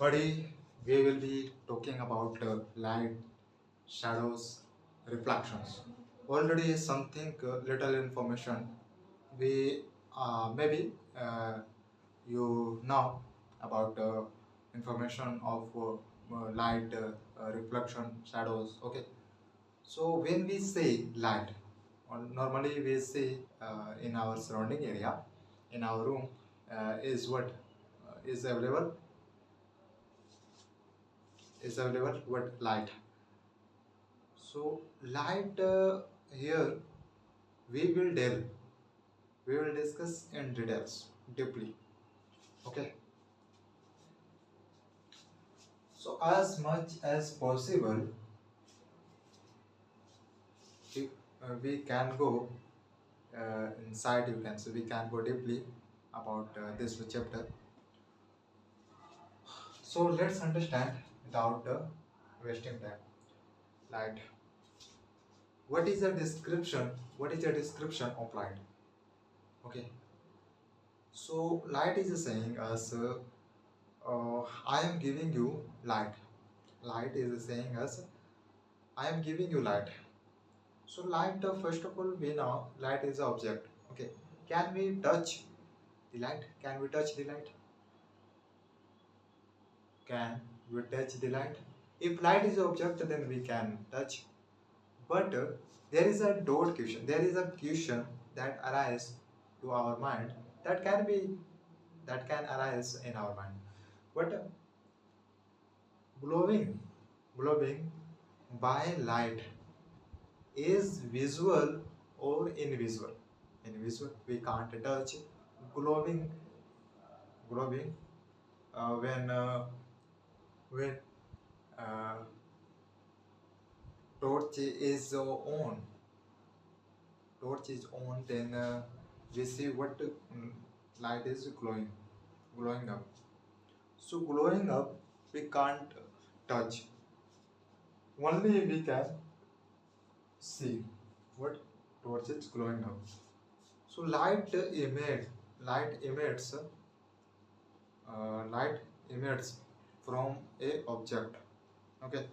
Today we will be talking about light, shadows, reflections. Already something little information we maybe you know about information of light, reflection, shadows. Okay, so when we say light, normally we say in our surrounding area, in our room, is what is available what light. So light here we will delve, we will discuss in details deeply. Okay. So as much as possible, if we can go inside, you can say we can go deeply about this chapter. So let's understand without wasting time. Light. What is a description? What is a description of light? Okay. So light is saying us I am giving you light. Light is saying us I am giving you light. So light, first of all, we know light is an object. Okay. Can we touch the light? Can we touch the light? Can we touch the light? If light is an object, then we can touch. But there is a doubt question. There is a question that arises to our mind that can be that can arise in our mind. But glowing, glowing by light is visual or invisible. Invisible, we can't touch. Glowing, glowing when uh, torch is on, torch is on, then we see what light is glowing, glowing up. So glowing up, we can't touch. Only we can see what torch is glowing up. So light emits from a object. Okay,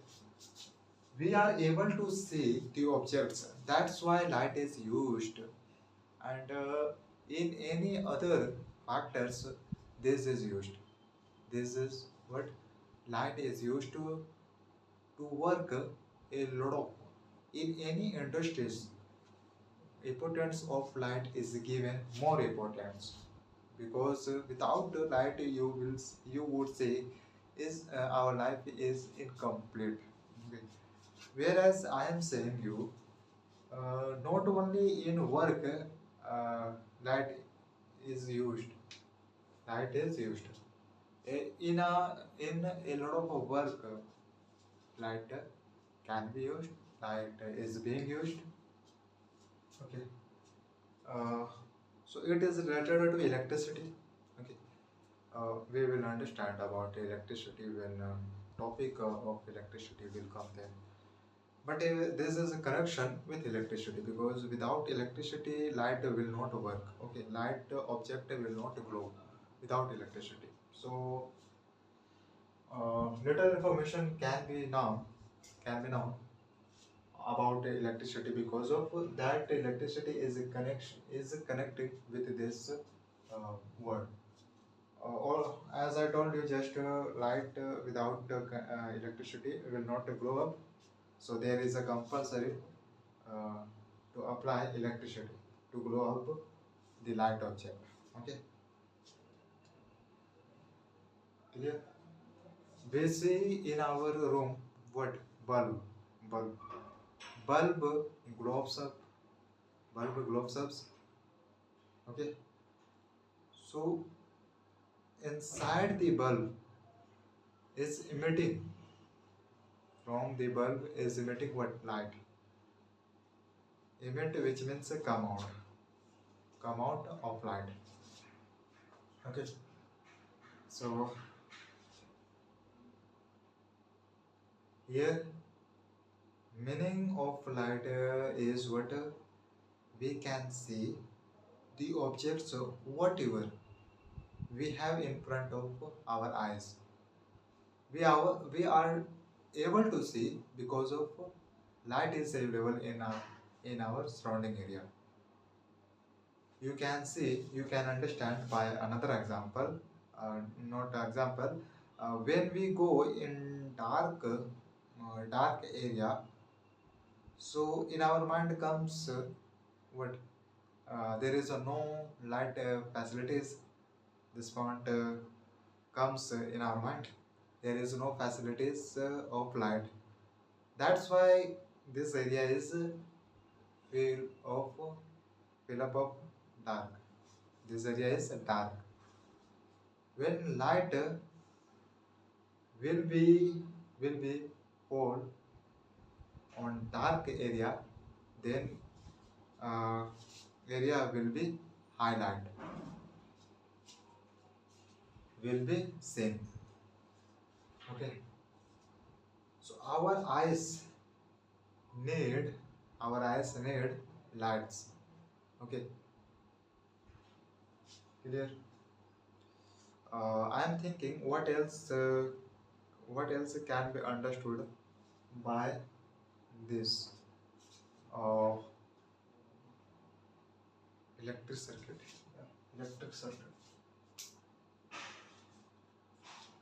we are able to see the objects. That's why light is used. And in any other factors, this is used. This is what light is used to work a lot of. In any industries, importance of light is given more importance, because without the light you would say is our life is incomplete. Okay. Whereas I am saying you, not only in work light is used, light is used. In a lot of work, light can be used, light is being used. Okay. uh, so it is related to electricity. Okay. We will understand about electricity when topic of electricity will come there. But this is a connection with electricity, because without electricity light will not work. Okay, light object will not glow without electricity. So little information can be known about electricity, because of that electricity is a connection is connected with this word. Or as I told you, just light without electricity will not glow up. So there is a compulsory uh, to apply electricity to glow up the light object. Okay, clear? We see in our room what bulb, bulb, bulb glows up, bulb glows up. Okay, so inside the bulb is emitting, from the bulb is emitting what light, emit, which means come out of light. Okay, so here meaning of light is what we can see the objects whatever we have in front of our eyes. we are able to see because of light is available in our surrounding area. You can see, you can understand by another example, not example. When we go in dark area, so in our mind comes what there is a no light facilities. This point comes in our mind. There is no facilities of light. That's why this area is fill of fill up of dark. This area is dark. When light will be will be poured on dark area, then uh, area will be highlight, will be seen. Okay. So need our eyes need lights. Okay, clear. I am thinking what else can be understood by this uh, electric circuit. Yeah, electric circuit.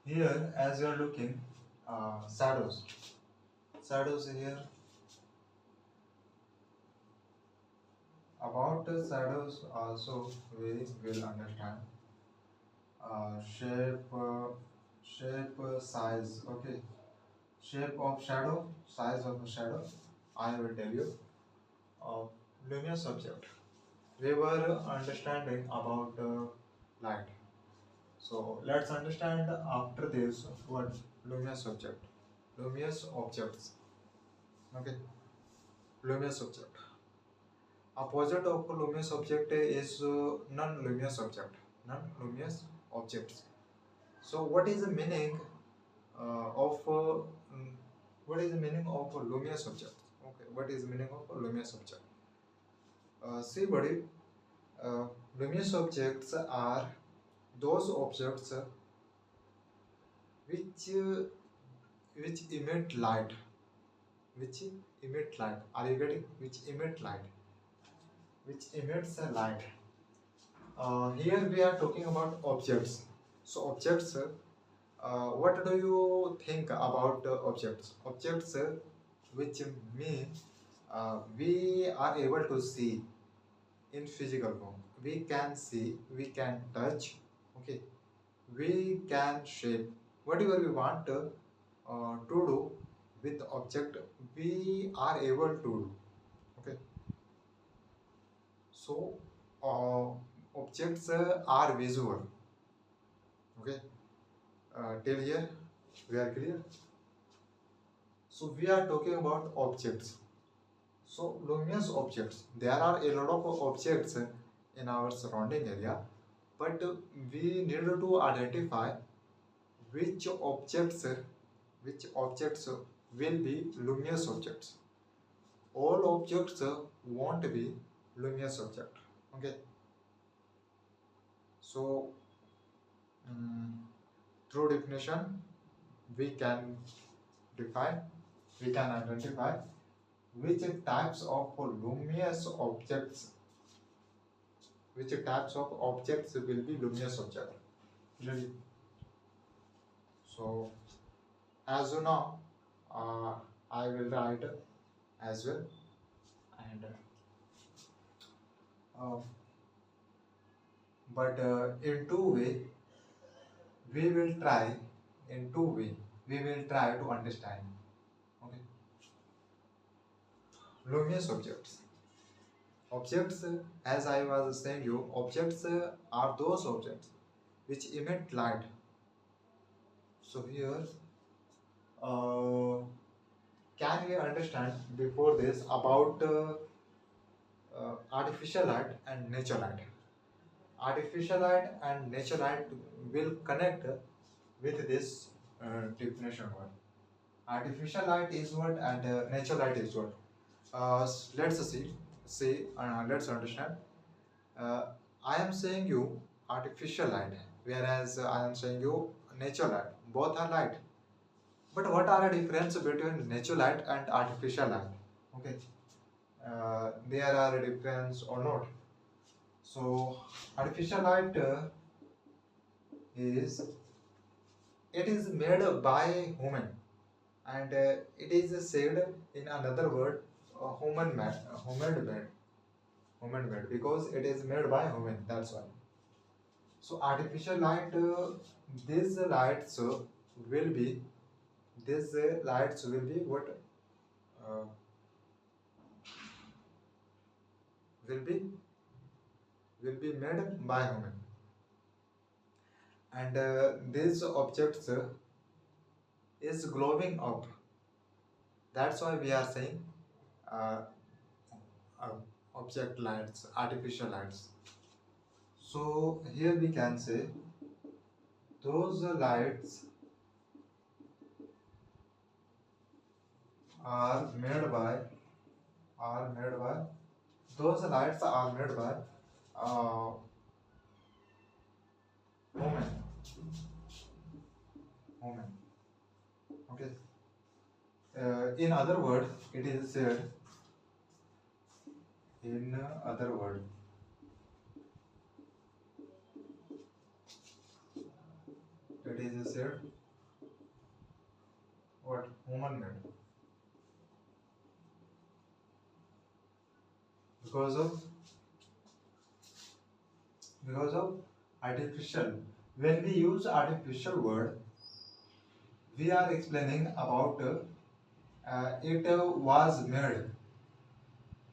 Here, as you are looking, shadows here. About the shadows also we will understand. Shape, size. Okay, shape of shadow, size of the shadow. I will tell you. Uh, Luminous object. We were understanding about light. So let's understand after this what luminous object. Luminous objects. Okay, luminous object. Opposite of luminous object is non-luminous object. Non-luminous objects. So what is the meaning of what is the meaning of a luminous object? Okay, what is the meaning of a luminous object? See, buddy, uh, luminous objects are those objects which uh, which emit light. Which emit light. Are you getting? Which emit light. Which emits a light. Here we are talking about objects. So objects. What do you think about objects? Objects which mean we are able to see in physical form. We can see, we can touch, okay, we can shape. Whatever we want to do with the object, we are able to do. Okay, so objects are visual. Okay, till here we are clear. So we are talking about objects. So luminous objects. There are a lot of objects in our surrounding area, but we need to identify which objects will be luminous objects. All objects won't be luminous object. Okay. So through definition, we can define, we can identify which types of luminous objects, which types of objects will be luminous object. Really. So as you know, I will write as well, and but in two way we will try, in two way we will try to understand. Okay, luminous objects. Objects, as I was saying you, objects are those objects which emit light. So here, can we understand before this about artificial light and nature light? Artificial light and nature light will connect with this definition one. Artificial light is what and nature light is what. Let's see, let's understand. Uh, I am saying you artificial light, whereas I am saying you nature light. Both are light. But what are the difference between natural light and artificial light? Okay, there are a difference or not? So artificial light is it is made by human, and it is said in another word human made because it is made by human, that's why. So artificial light, these lights will be these lights will be what uh, will be made by human, and these objects is glowing up. That's why we are saying uh, uh, object lights, artificial lights. So here we can say those lights are made by are made by those lights are made by uh, human human. Okay. In other word, it is said. In other word, it is said what human made because of artificial. When we use artificial word, we are explaining about it was made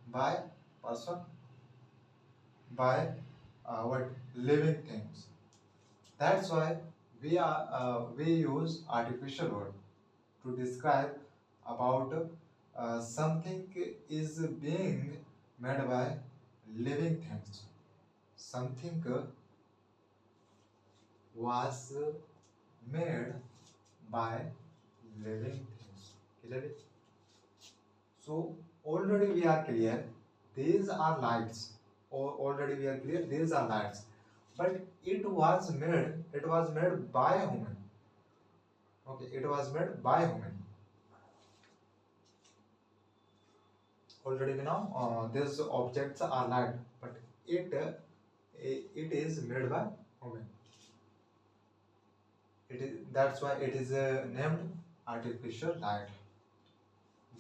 by person, by what living things. That's why we use artificial word to describe about something is being made by living things. Something was made by living things. Clearly? So already we are clear. These are lights. Or already we are clear. These are lights. But it was made. It was made by human. Okay. It was made by human. Already we know these objects are light, but it is made by human. It is that's why it is named artificial light.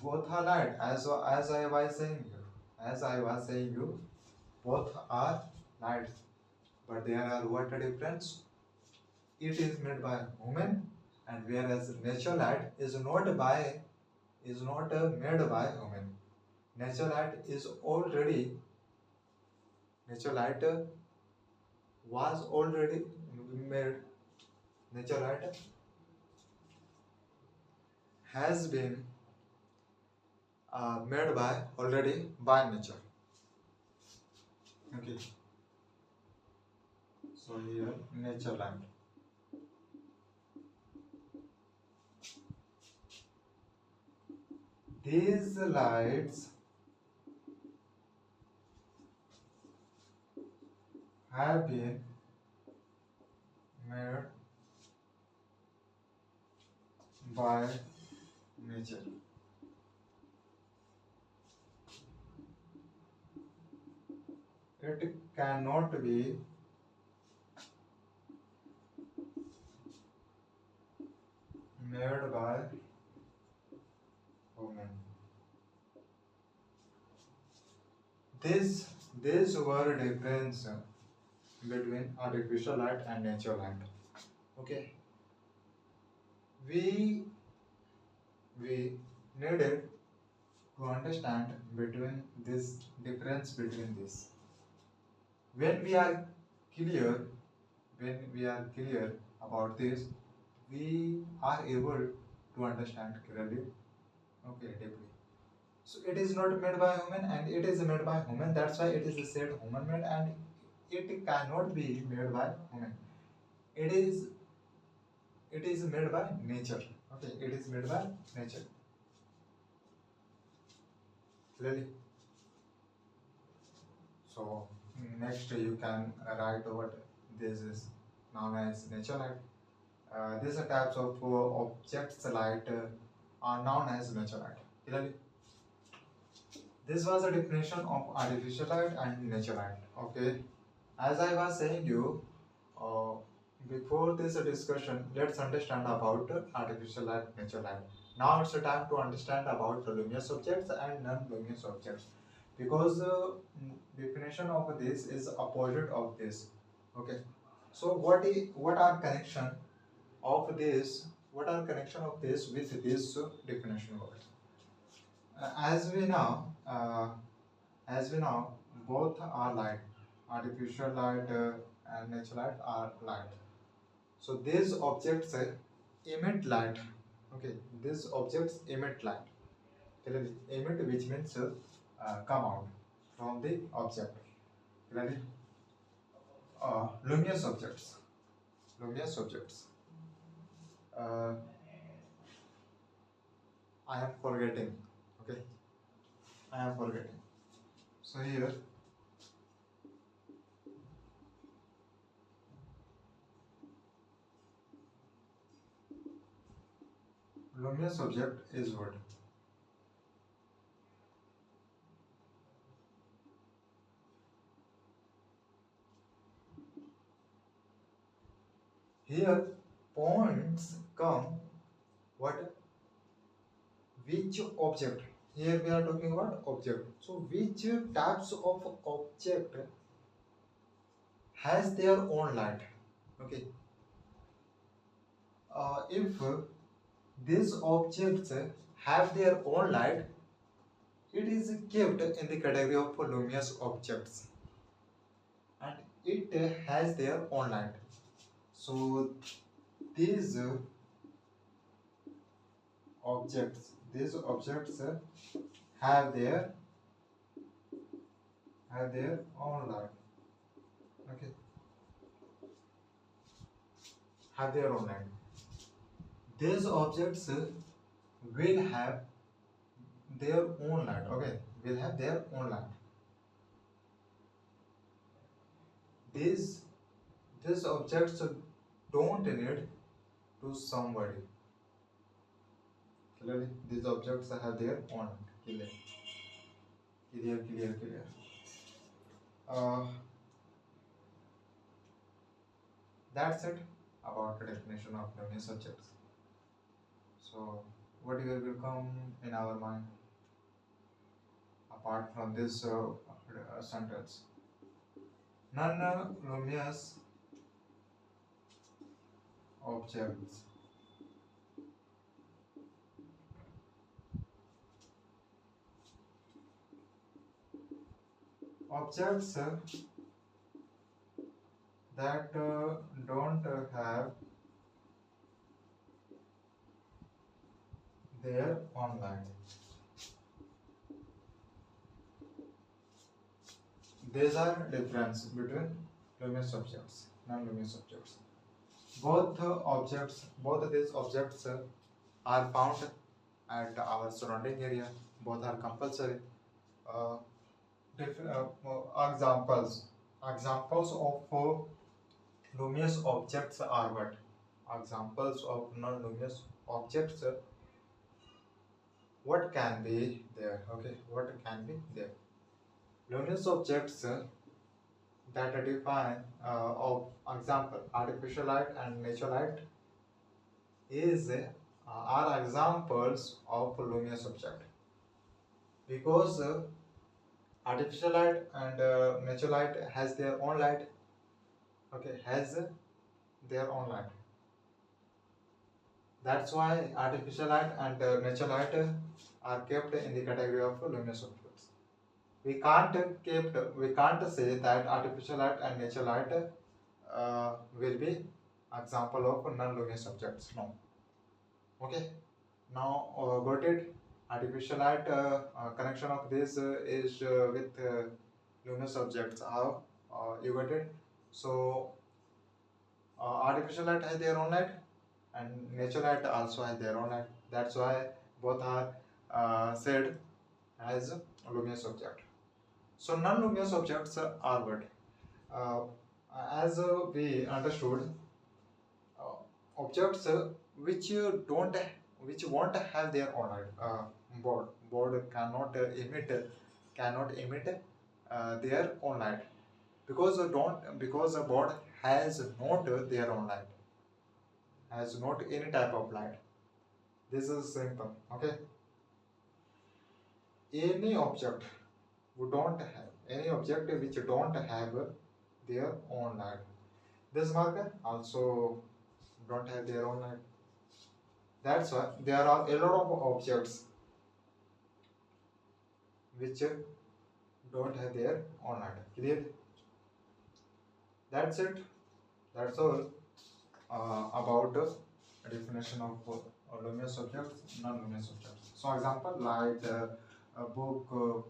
Both are light, as I was saying you, both are lights, but there are what a difference. It is made by human, and whereas natural light is not made by human. Natural light is already natural light was already made. Natural light has been made by already by nature. Okay. So here nature light. These lights have been made by nature. It cannot be made by human. This were difference between artificial light and natural light. Okay. We needed to understand between this difference between this. When we are clear, about this, we are able to understand clearly. Okay, deeply. So it is not made by human and it is made by human. That's why it is said human made, and it cannot be made by human. It is made by nature. Okay, it is made by nature. Clearly. So next you can write what this is known as nature light. These types of objects light are known as natural light. Clearly, this was a definition of artificial light and natural light. Okay, as I was saying you, uh, before this discussion, let's understand about artificial light, natural light. Now it's a time to understand about the luminous objects and non-luminous objects, because definition of this is opposite of this. Okay, so what are connection of this? What are connection of this with this definition word? As we know, both are light. Artificial light and natural light are light. So these objects emit light. Okay, these objects emit light. Clearly, emit, which means come out from the object. Clearly, luminous objects. Luminous objects. Uh, I am forgetting. Okay, I am forgetting. So here, luminous object is what? Here, points come what? Which object? Here we are talking about object. So which types of object has their own light? Okay. If these objects have their own light, it is kept in the category of luminous objects, and it has their own light. So these objects have their own light. Okay, have their own light. These objects will have their own light. Okay, will have their own light. These objects don't need to somebody. Clearly, these objects have their own. Clear. Uh, that's it about the definition of luminous objects. So, what will come in our mind apart from this sentence? Non-luminous objects. Objects that don't have their own light. These are difference between luminous objects, non-luminous objects. Both these objects are found at our surrounding area. Both are compulsory. Uh, examples of luminous objects are what? Examples of non-luminous objects. What can be there? Okay, what can be there? Luminous objects that define of example artificial light and natural light is are examples of luminous object, because artificial light and natural light has their own light. Okay, has their own light. That's why artificial light and natural light are kept in the category of luminous objects. We can't say that artificial light and natural light will be example of non-luminous objects. No. Okay. Now got it. Artificial light connection of this is with luminous objects. How you got it? So artificial light has their own light, and natural light also has their own light. That's why both are said as luminous object. So non-luminous objects are what? As we understood, objects don't which won't have their own light. Board cannot emit their own light, because don't because a board has not their own light, has not any type of light. This is simple. Okay, any object who don't have any object which don't have their own light, this marker also don't have their own light. That's why there are a lot of objects which don't have their own light. Clear? That's it. That's all about definition of luminous objects, non-luminous objects. So example, light, a book,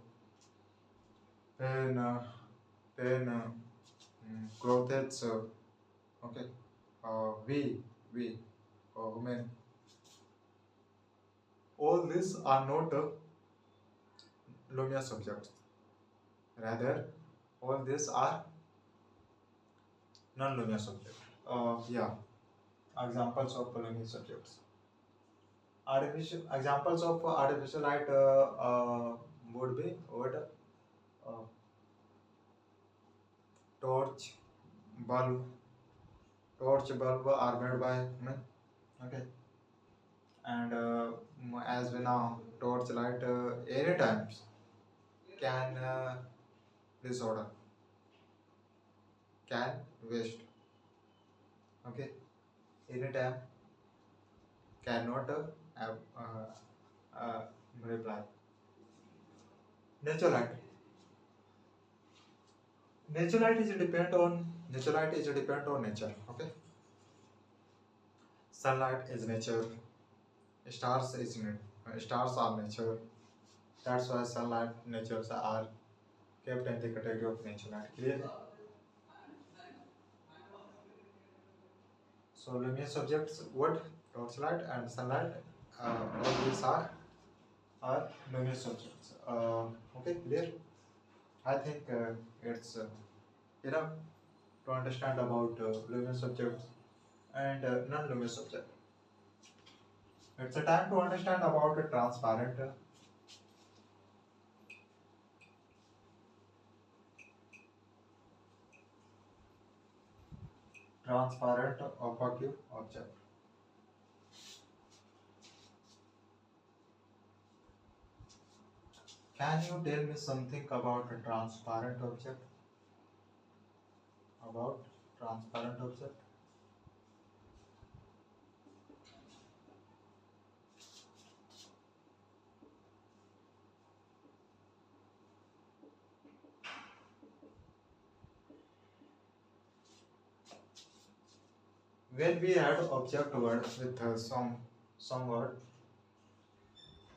pen, clothes, okay, we, women. All these are not luminous objects. Rather, all these are non-luminous objects. Yeah, examples of luminous objects. Artificial examples of artificial light would be what? Uh, torch, bulb. Torch, bulb are made by men. Okay, and as we know, torch light any times can disorder, can waste. Okay, anytime cannot have reply. Nature light. Nature light is depend on nature. Okay, sunlight is nature. Stars are nature. That's why sunlight natures are kept in the category of nature light. Clear? So luminous objects, what? Torchlight and sunlight. All these are luminous objects. Okay, clear? I think it's enough to understand about luminous objects and non-luminous objects. It's a time to understand about transparent opaque object. Can you tell me something about a transparent object? About transparent object? When we add object word with some word,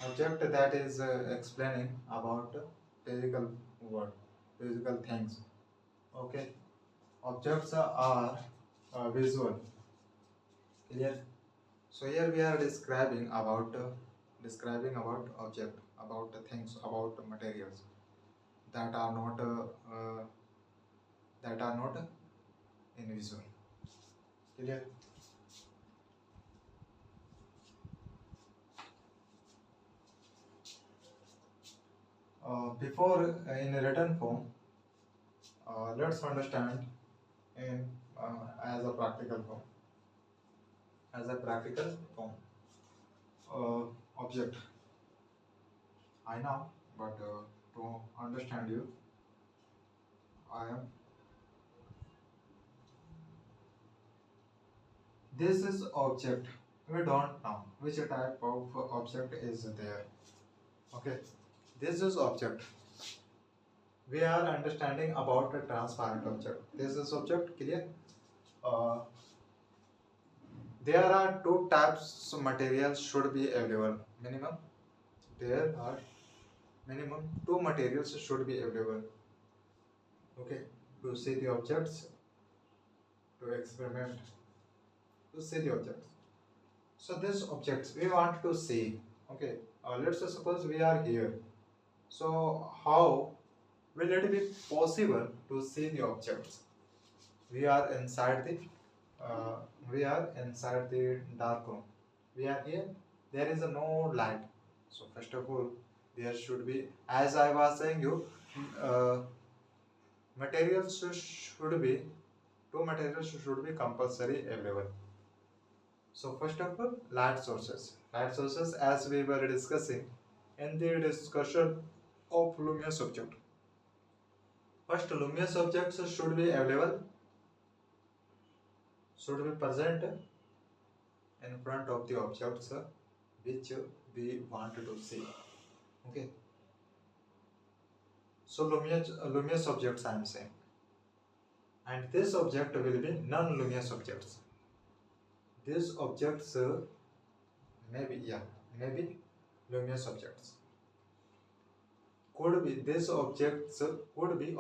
object that is explaining about physical word, physical things. Okay, objects are visual. Clear? So here we are describing about object, about things, about materials that are not invisible. Clear? Before in a written form, let's understand in as a practical form. As a practical form, object. I know, but to understand you, I am. This is object. We don't know which type of object is there. Okay, this is object. We are understanding about a transparent object. This is object. Clear? Uh, there are two types of materials should be available. Minimum. There are minimum two materials should be available. Okay, to see the objects, to experiment, to see the objects. So this objects we want to see. Okay, let's suppose we are here. So how will it be possible to see the objects? We are inside the uh, we are inside the dark room. We are here, there is no light. So first of all, there should be, as I was saying you, uh, materials should be, two materials should be compulsory available. So first of all, light sources. Light sources, as we were discussing in the discussion of luminous object. First, luminous objects should be available, should be present in front of the objects which we want to see. Okay. So luminous objects I am saying, and this object will be non-luminous objects. These objects maybe luminous objects. Could be these objects could be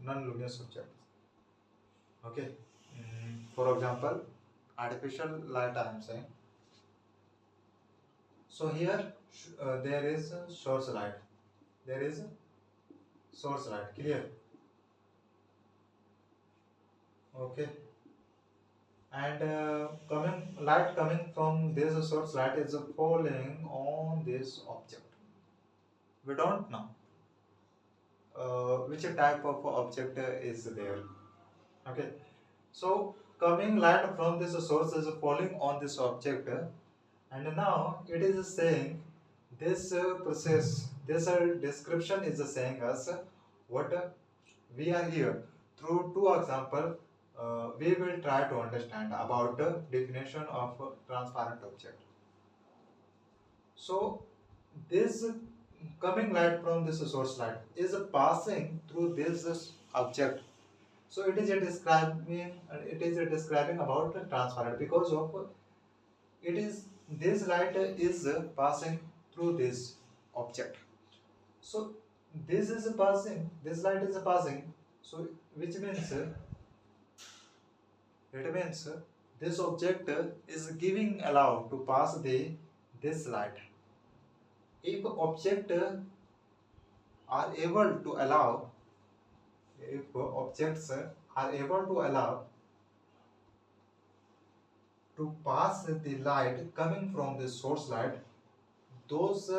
non-luminous objects. Okay. For example, artificial light I am saying. So here there is a source light. There is a source light. Clear? Okay. And coming light coming from this source light is falling on this object. We don't know which type of object is there. Okay. So coming light from this source is falling on this object, and now it is saying this process, this description is saying us what we are here. Through two example, we will try to understand about the definition of a transparent object. So this coming light from this source light is passing through this object. So it is describing about transparent because of it is this light is passing through this object. So this is passing, this light is passing. So which means it means this object is giving allow to pass the this light. If object are able to allow, if objects are able to allow to pass the light coming from the source light, those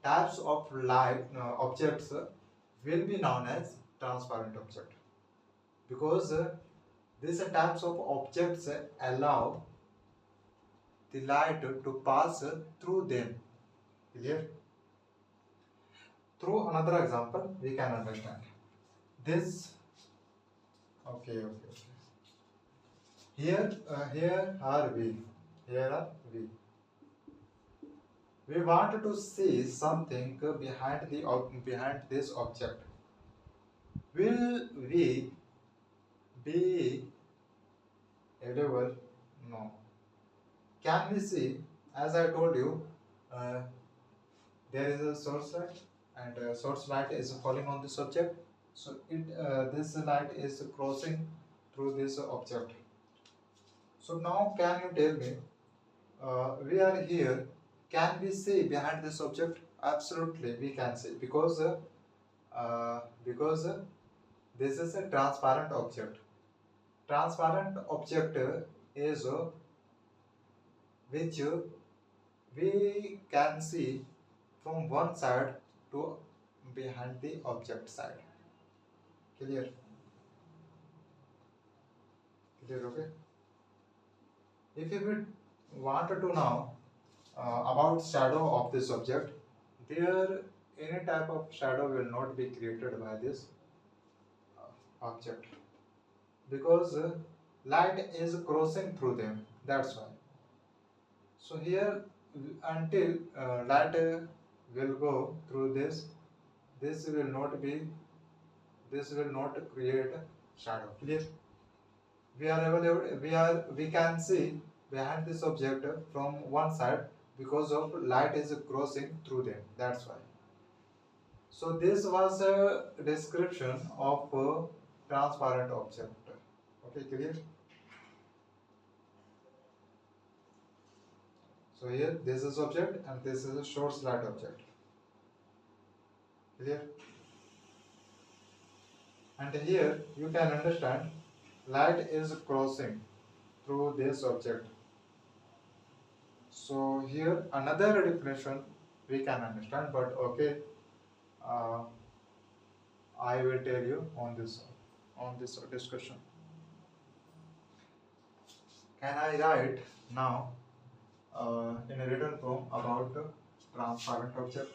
types of light objects will be known as transparent object, because these types of objects allow the light to pass through them. Clear? Through another example we can understand this. Okay. Here are we. We want to see something behind this object. Will we be edible? No. Can we see? As I told you, there is a source light, and source light is falling on this object. So this light is crossing through this object. So now, can you tell me? We are here. Can we see behind this object? Absolutely, we can see, because this is a transparent object. Transparent object is which we can see from one side to behind the object side. Clear? Okay. If you wanted to know about shadow of this object, there any type of shadow will not be created by this object, because light is crossing through them. That's why. So here, until light will go through this, this will not create shadow. Clear? We can see behind this object from one side, because of light is crossing through them. That's why. So this was a description of a transparent object. Okay, clear? So here this is object and this is a source light object. Clear? And here you can understand light is crossing. through this object. So here another definition we can understand, but okay, uh, I will tell you on this discussion. Can I write now in a written form about the transparent object?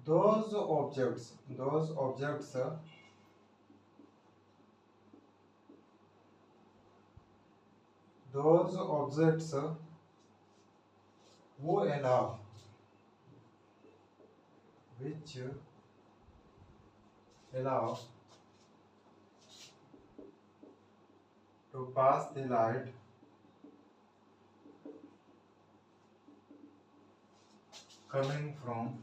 Those objects, those objects, those objects who allow, which allow to pass the light coming from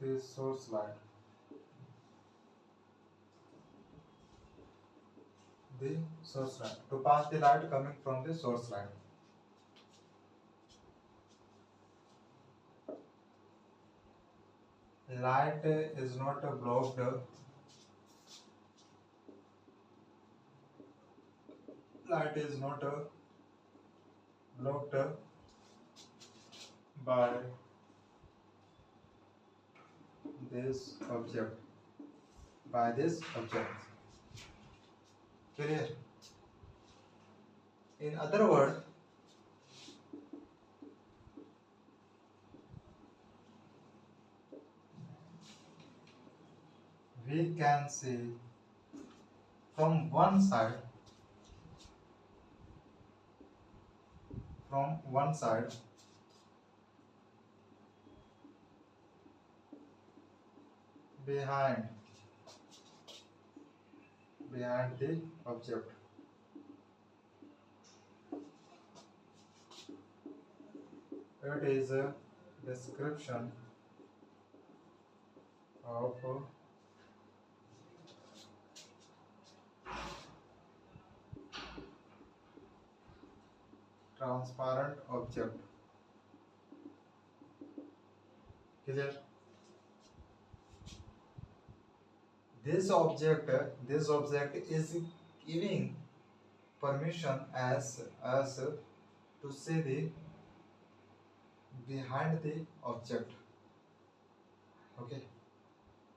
the source light. The source light. To pass the light coming from the source light. Light is not blocked. Light is not blocked by this object. By this object. Clear? In other words, we can see from one side, behind the object. It is a description of transparent object. Clear? This object is giving permission as us to see the behind the object. Okay.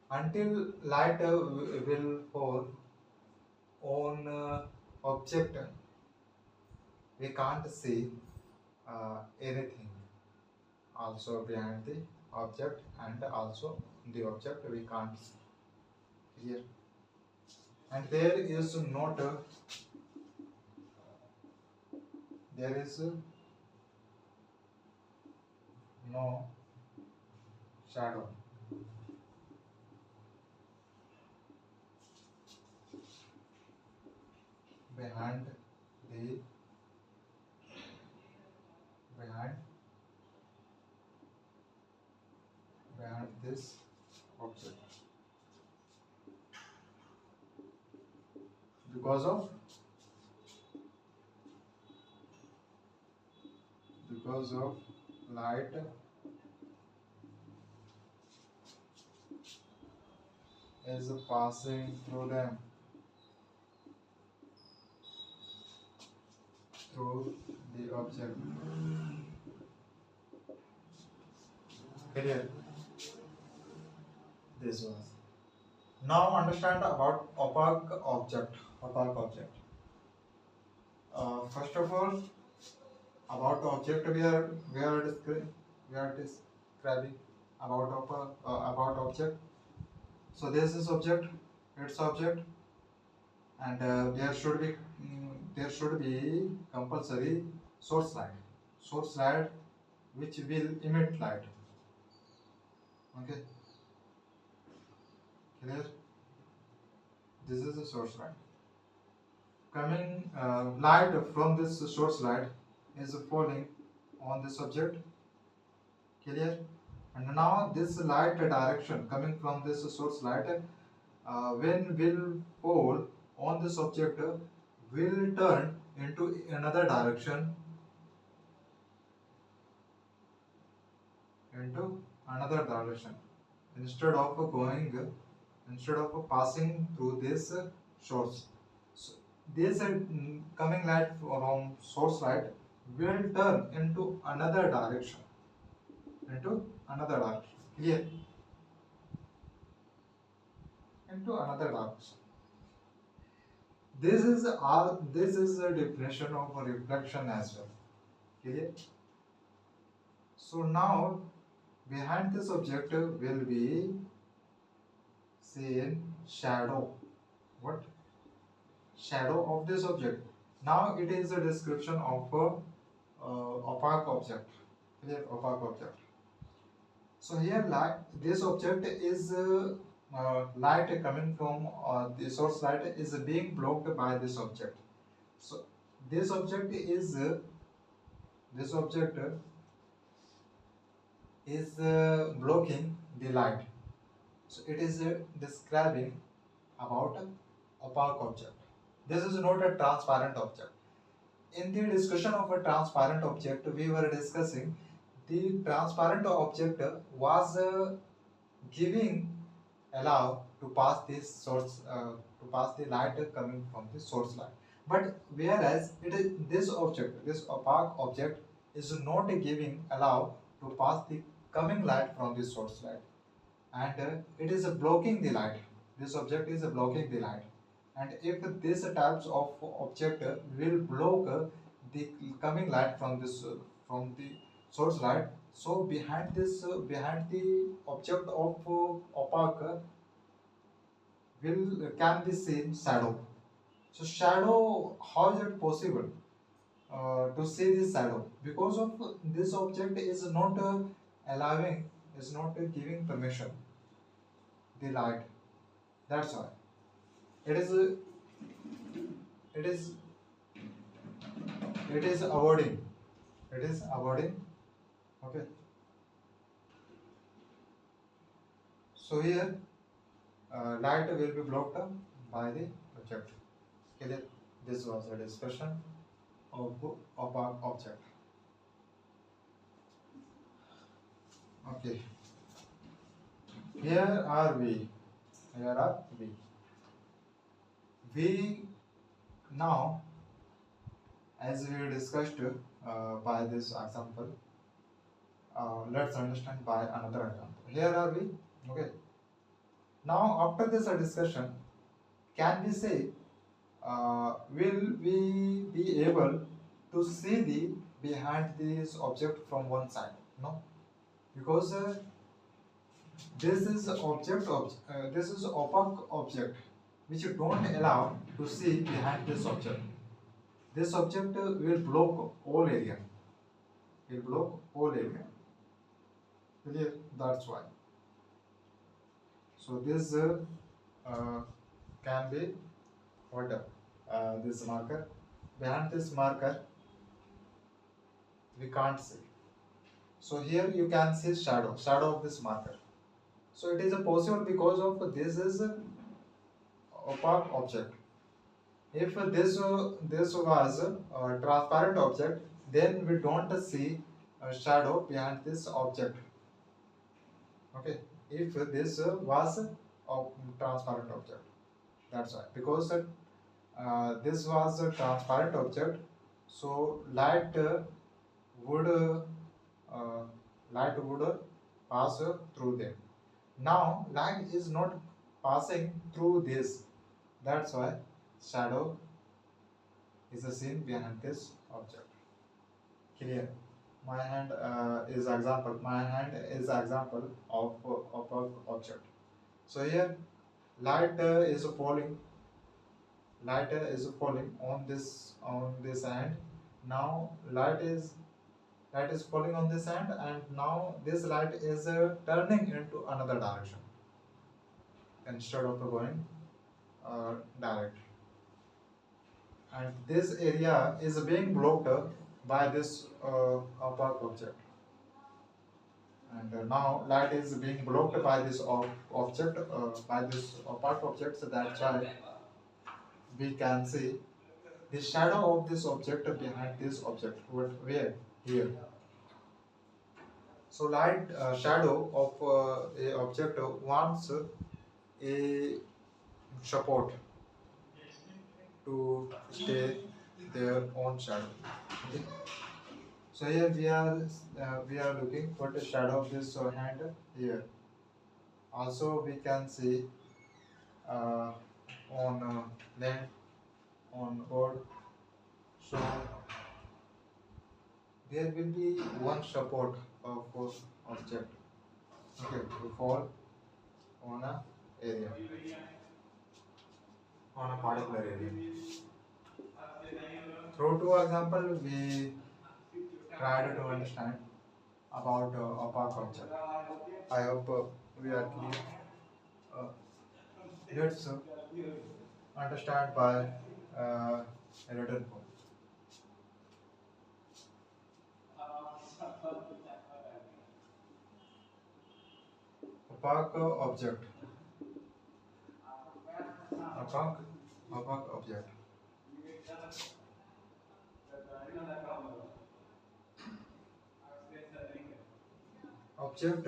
Until light will fall on object, we can't see anything also behind the object, and also the object we can't see. Clear? And there is no shadow behind the behind this object, because of light is passing through them, through the object. Clear? This was. Now understand about opaque object. First of all, about the object we are describing about object. So this is object, its object, and there should be compulsory source light which will emit light. Okay, clear? This is the source light. Coming light from this source light is falling on this object. Clear? And now this light direction coming from this source light, when will fall on this object, will turn into another direction into another direction instead of going instead of passing through this source. So this coming light from source light will turn into another direction, clear, into another direction. This is a definition of a reflection as well, clear. So now behind this object will be seen shadow. What? Shadow of this object. Now it is a description of a opaque object. Clear, opaque object. So here light, this object is light coming from the source light is being blocked by this object. So this object is this object is blocking the light. So it is describing about an opaque object. This is not a transparent object. In the discussion of a transparent object, we were discussing the transparent object was giving allow to pass this source to pass the light coming from the source light. But whereas it is this object, this opaque object is not giving allow to pass the coming light from the source light, and it is blocking the light. This object is blocking the light, and if this types of object will block the coming light from this from the source light, so behind this behind the object of opaque will can be seen shadow. So shadow, how is it possible to see this shadow? Because of this object is not allowing, is not giving permission the light. That's why it is it is it is avoiding, it is avoiding. Okay, so here light will be blocked by the object. Okay, this was a discussion of our object. Okay, here are we. Here are we. We now, as we discussed by this example, let's understand by another example. Here are we. Okay. Now, after this discussion, can we say will we be able to see the behind this object from one side? No, because this is this is opaque object which you don't allow to see behind this object. This object will block all area. Will block all area. Clear? That's why. So this can be what this marker. Behind this marker we can't see. So here you can see shadow of this marker. So it is possible because of this is opaque object. If this was a transparent object, then we don't see a shadow behind this object. Okay, if this was a transparent object, that's why, because this was a transparent object, so light would pass through them. Now light is not passing through this, that's why shadow is seen behind this object. Clear? My hand is example. My hand is example of an object. So here light is falling. Light is falling on this hand. Now light is falling on this hand, and now this light is turning into another direction instead of going direct. And this area is being blocked by this opaque object, and now light is being blocked by this object by this opaque object, so that's why we can see the shadow of this object behind this object. Where? Here. So light shadow of a object wants a support to stay their own shadow. Okay. So here we are looking for the shadow of this hand here. Also we can see uh, on land on board. So there will be one support of object. Okay, to fall on a area, on a particular area. Through two example, we tried to understand about opaque object. I hope we are clear. Uh, let's understand by a written form. Opaque object. Opaque object. Object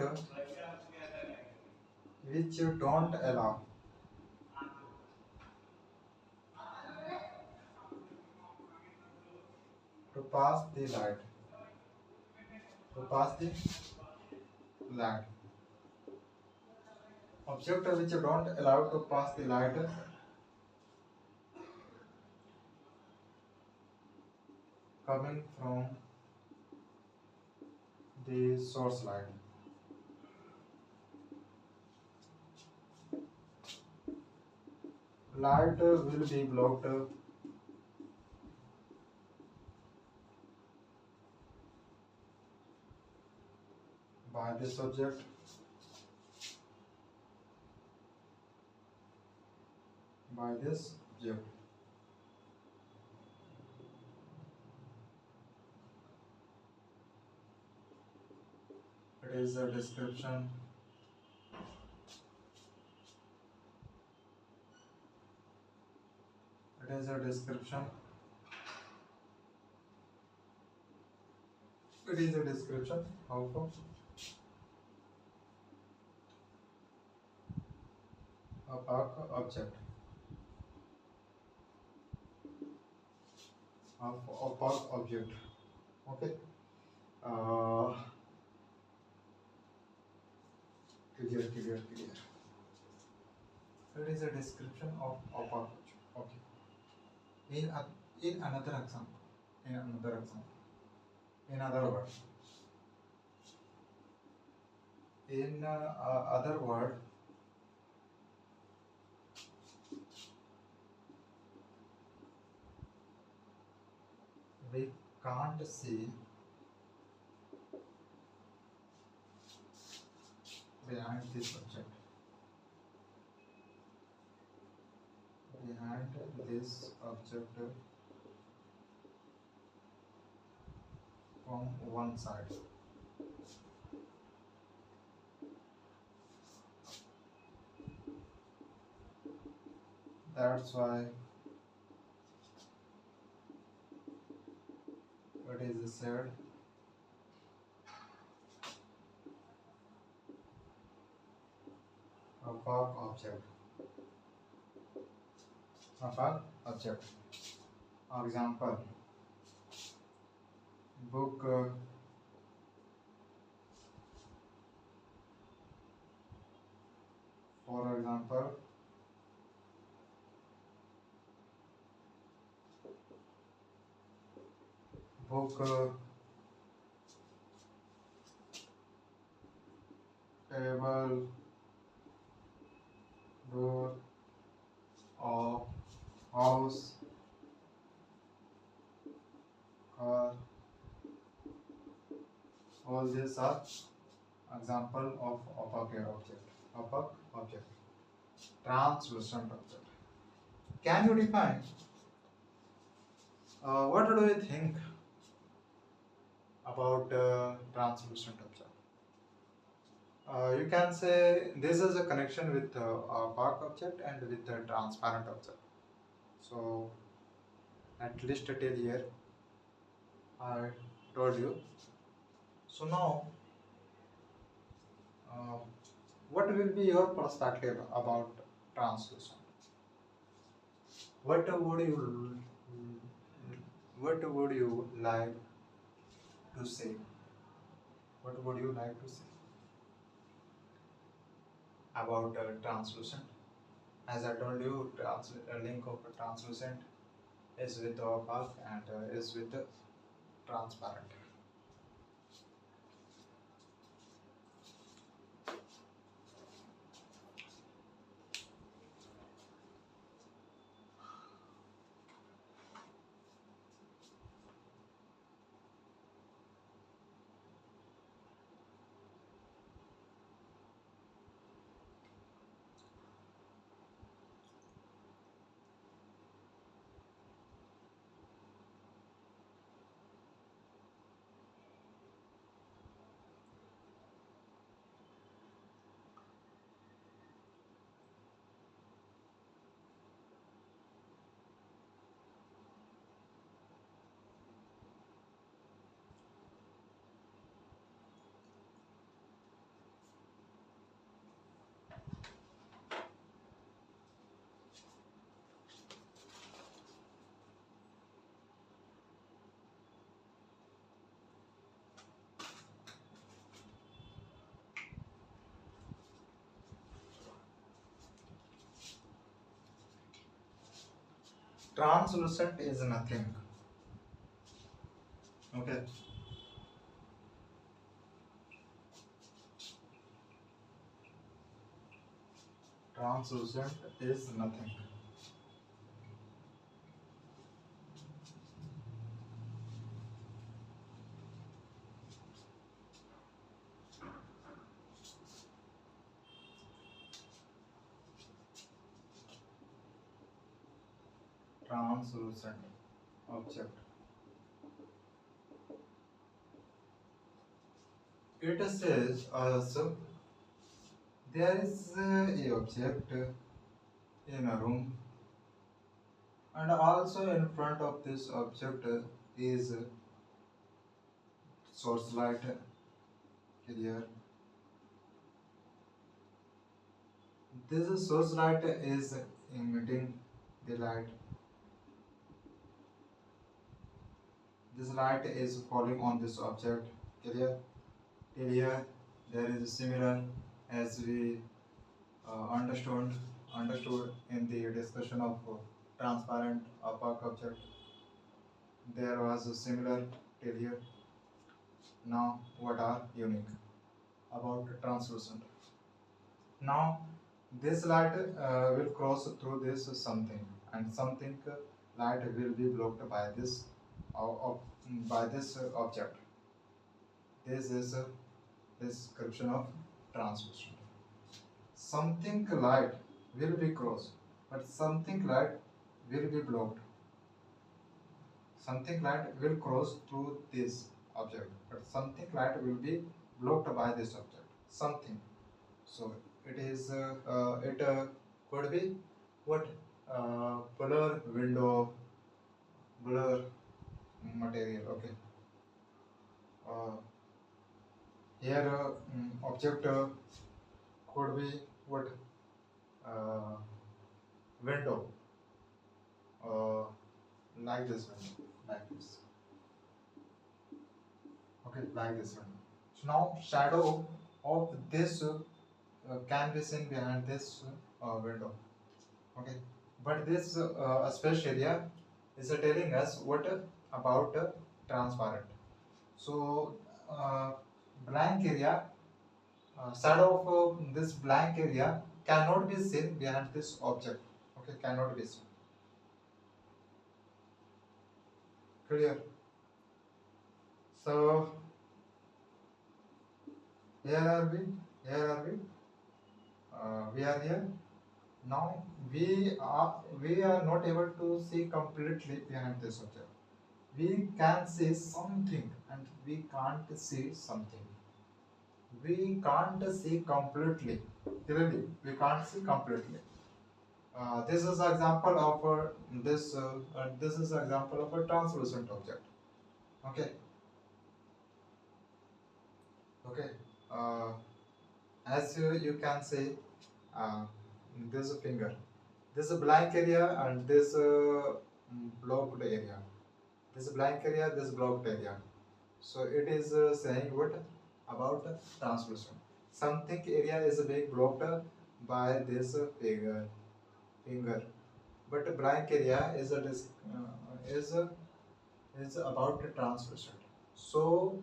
which you don't allow to pass the light. To pass the light. Object which you don't allow to pass the light coming from the source light. Light will be blocked by this object, by this object. It is a description. It is a description. It is a description of a opaque object. Of opaque object. Okay. Uh, clear. It is a description of opaque object. Okay. In another example. In other words. In other word, we can't see behind this object. Behind this object from one side. That's why it is said opaque object. Opaque object. Example: book for example, book table, door, or house, car. All these are example of opaque object. Opaque object. Translucent object. Can you define what do you think about translucent object? You can say this is a connection with opaque object and with the transparent object. So at least till here I told you. So now Uh, what will be your perspective about translucent? What would you like to say? What would you like to say about translucent? As I told you, a link of translucent is with opaque and is with transparent. Translucent is nothing. Okay. Translucent is nothing. Translucent object. It says also there is a object in a room, and also in front of this object is source light here. This source light is emitting the light. This light is falling on this object. Clear? Till here there is similar as we understood in the discussion of transparent opaque object. There was a similar till here. Now what are unique about translucent? Now this light will cross through this something, and something light will be blocked by this object. This is a description of translucent. Something light will be crossed, but something light will be blocked. Something light will cross through this object, but something light will be blocked by this object. Something. So it is it could be what blur window, blur material. Okay. Uh, here object could be what uh, window, uh, like this window, like this. Okay, like this window. So now shadow of this can be seen behind this window. Okay, but this space area is telling us what about transparent. So blank area, shadow of this blank area cannot be seen behind this object. Okay, cannot be seen. Clear? So here are we. Here are we. We are here. Now we are not able to see completely behind this object. We can see something and we can't see something. We can't see completely. Clearly, we can't see completely. This is an example of this is an example of a translucent object. Okay. Okay. Uh, As you can say, uh, this is a finger, this is a blank area, and this blocked area. This is blank area, this blocked area. So it is saying what about translucent. Something area is being blocked by this finger, but a blank area is is about the translucent. So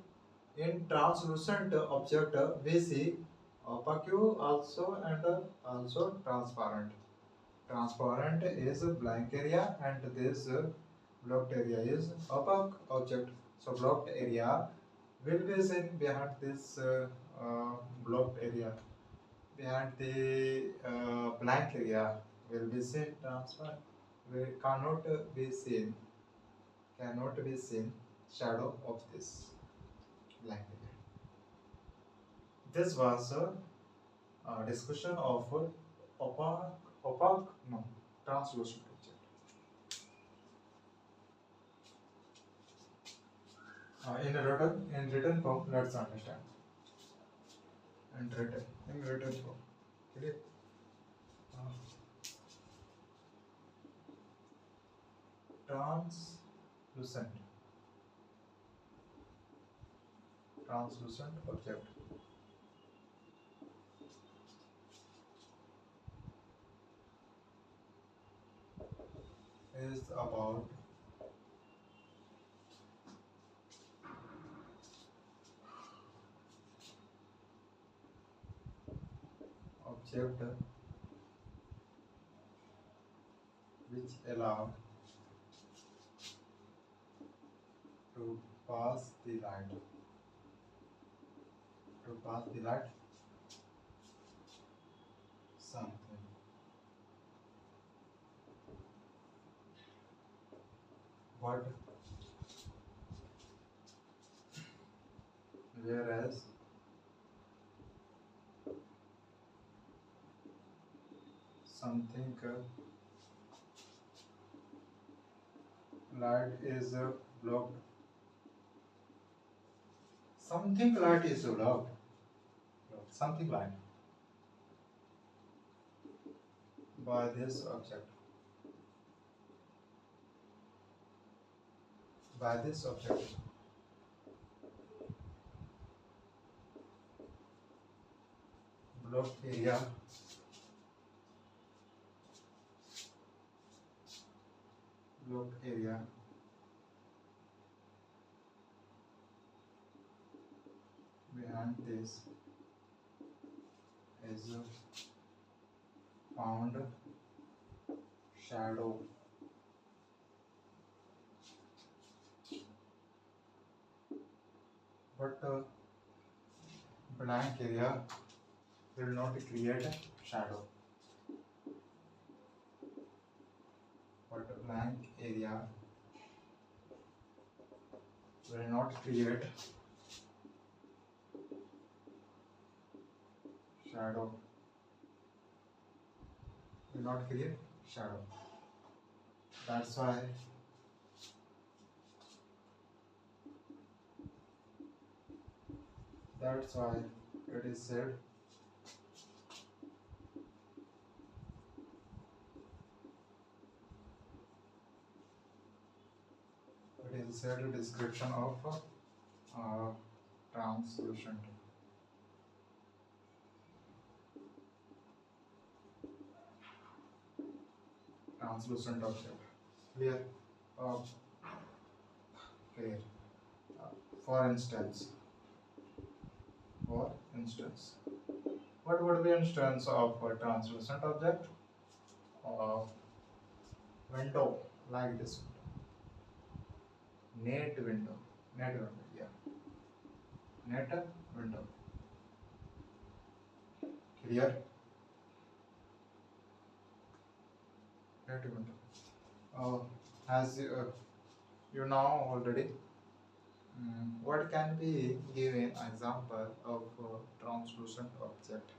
in translucent object we see opaque also and also transparent. Transparent is a blank area and this blocked area is opaque object. So blocked area will be seen behind this blocked area. Behind the blank area will be seen transparent. We cannot be seen shadow of this blank area. This was a discussion of no, translucent object. In written form, let's understand. In written form. Clear? Uh, translucent. Translucent object is about object which allow to pass the light. To pass the light something. But whereas something light is blocked. Something light is blocked. Something light by this object. By this object. Blocked area behind this is found shadow. But blank area will not create shadow. But blank area will not create shadow. Will not create shadow. That's why it is said a description of translucent. Translucent object. Clear? Uh, clear. For instance, what would be instance of a translucent object? Window, like this. Net window, yeah. Net window. Clear? Net window. As you know already, what can be given example of translucent object?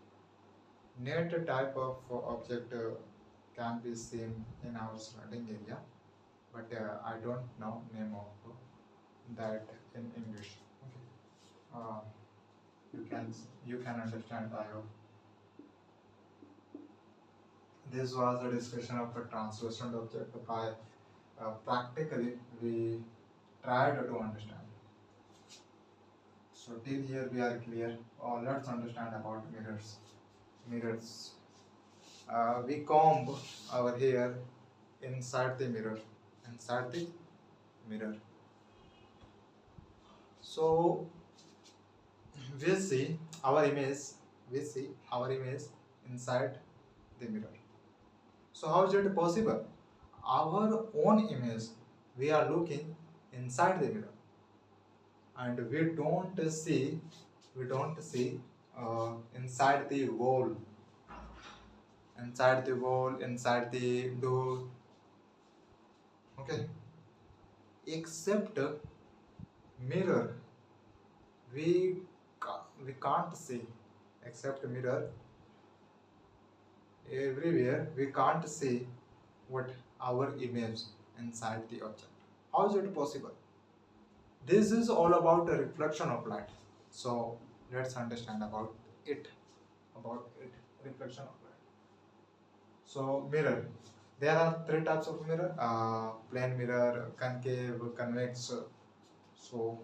Net type of object can be seen in our surrounding area, but I don't know name of that in English. Okay. You can you can understand. I hope this was a discussion of a translucent object. By practically we tried to understand. So till here we are clear. Let's understand about mirrors. Mirrors. We comb our hair inside the mirror. Inside the mirror. So we see our image. We see our image inside the mirror. So how is it possible? Our own image we are looking inside the mirror, and we don't see inside the wall, inside the door. Okay, except mirror we we can't see. Except mirror, everywhere we can't see what our image inside the object. How is it possible? This is all about the reflection of light. So let's understand about it, reflection of light. So mirror, there are three types of mirror: plane mirror, concave, convex. So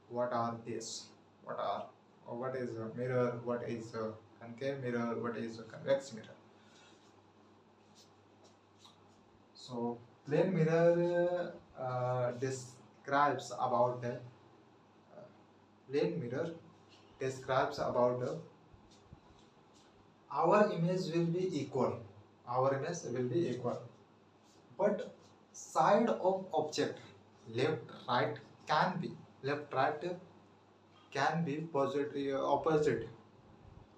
what are these? What is a mirror? What is a concave mirror? What is a convex mirror? So plane mirror describes about the plane mirror describes about our image will be equal. Our image will be equal, but side of object, left right can be left right can be positive opposite,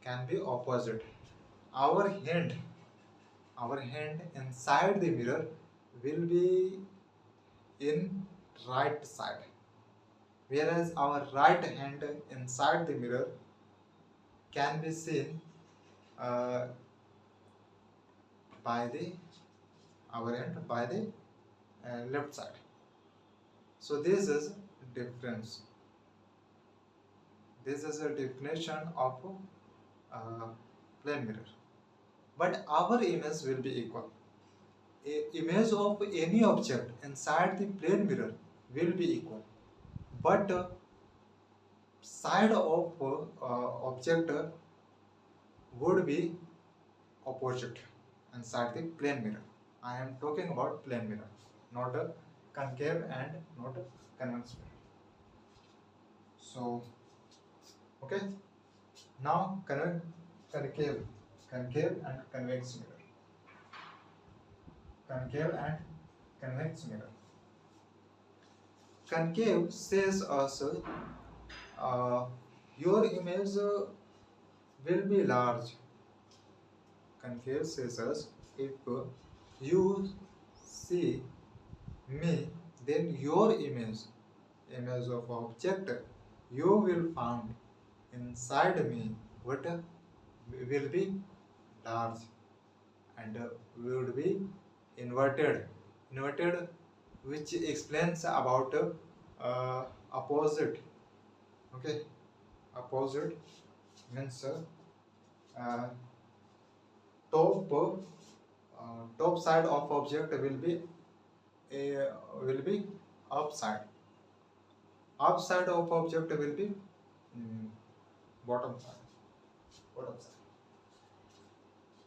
can be opposite. Our hand our hand inside the mirror will be in right side, whereas our right hand inside the mirror can be seen uh, by the our hand by the left side. So difference this is a definition of uh, plane mirror, but our image will be equal. Image of any object inside the plane mirror will be equal, but side of object would be opposite inside the plane mirror. I am talking about plane mirror, not a concave and not a convex mirror. So, okay. Now concave and convex mirror. Concave and convex mirror. Concave says us your image will be large. Concave says us if you see me, then your image of object you will found inside me what will be large and would be inverted, which explains about opposite. Okay, opposite means top top side of object will be upside. Upside of object will be mm, bottom side. Bottom side.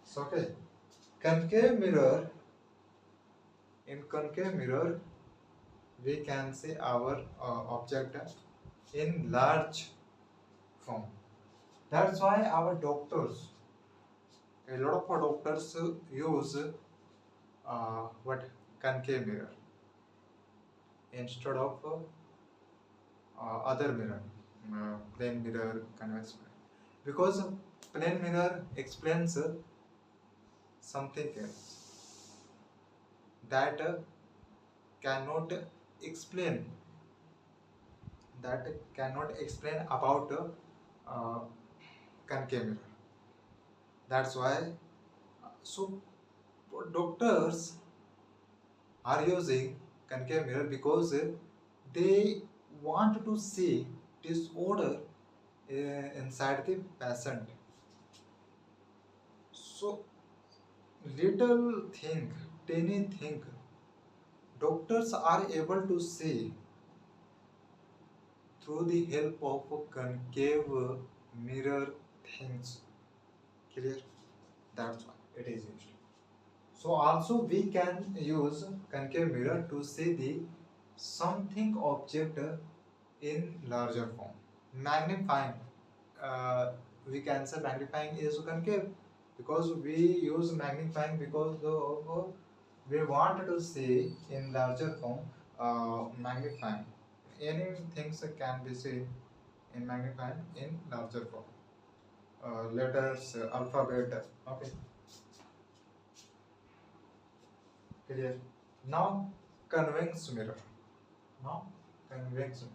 So okay, concave mirror. In concave mirror, we can see our object in large form. That's why our doctors, a lot of our doctors use what concave mirror instead of other mirror, plane mirror, convex mirror, because plane mirror explains something else that cannot explain about concave mirror. That's why so doctors are using concave mirror because they want to see disorder inside the patient. So little thing, tiny thing, doctors are able to see through the help of a concave mirror things. Clear? That's why it is used. So also we can use concave mirror to see the something object in larger form. Magnifying, uh, we can say magnifying is concave because we use magnifying because we want to see in larger form. Magnifying any things can be seen in magnifying in larger form. Letters, alphabet. Okay, clear. Now convex mirror. Now convex mirror.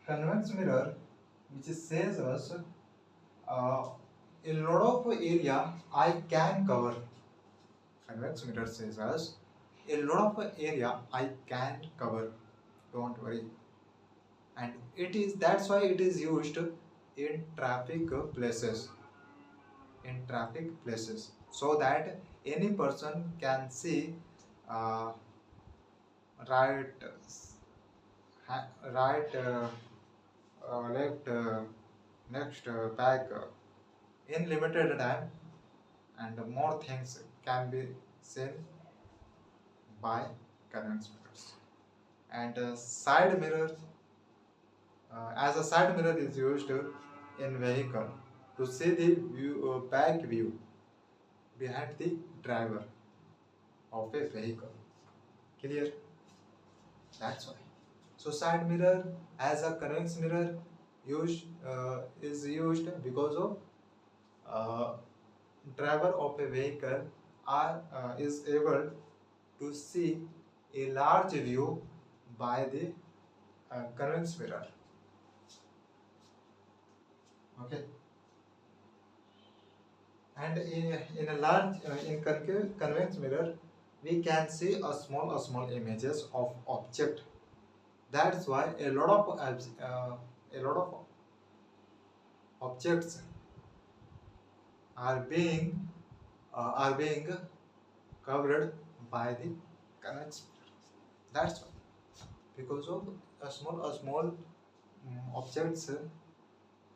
Convex mirror, which says us a lot of area I can cover. Convex mirror says us a lot of area I can cover. Don't worry. And it is that's why it is used in traffic places. In traffic places, so that any person can see uh, right, right, left, next, back in limited time, and more things can be seen by convex mirrors. And side mirror, as a side mirror is used in vehicle to see the view, back view behind the driver of a vehicle. Clear? That's why. So side mirror as a convex mirror is used because of uh, driver of a vehicle is able to see a large view by the convex mirror. Okay, and in a large in convex mirror we can see a small images of object. That's why a lot of objects are being covered by the convex mirror. That's why, because of a small objects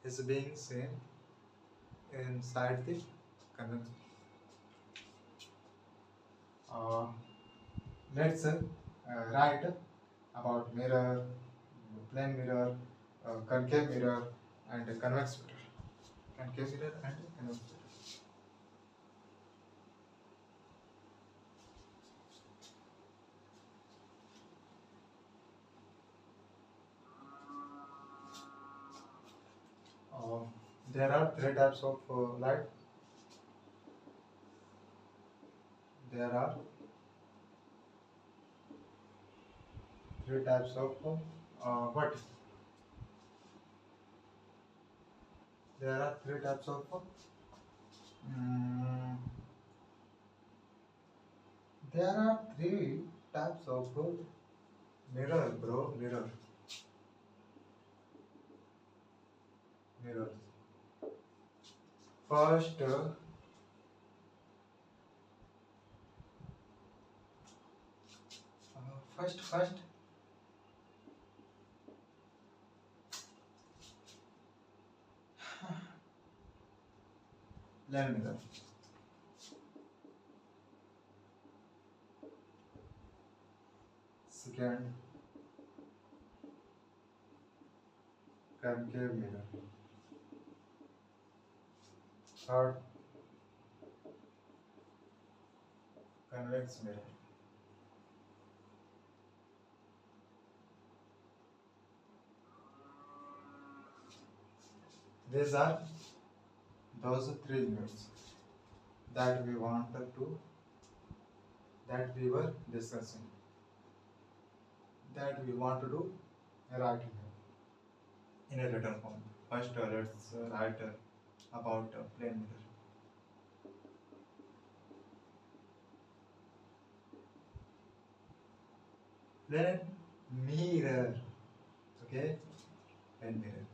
is being seen inside the convex. Uh, let's write about mirror, plane mirror, concave mirror, and convex mirror. Concave mirror and convex mirror. Uh, there are three types of light. There are three types of what? There are three types of mm, there are three types of mirror, bro. Mirrors. First, first, lens mirror. Second, concave mirror. Third, convex mirror. These are those three mirrors that we wanted to that we were discussing, that we want to do write in a written form. First, let's write about plane mirror. Plane mirror. Okay, plane mirror.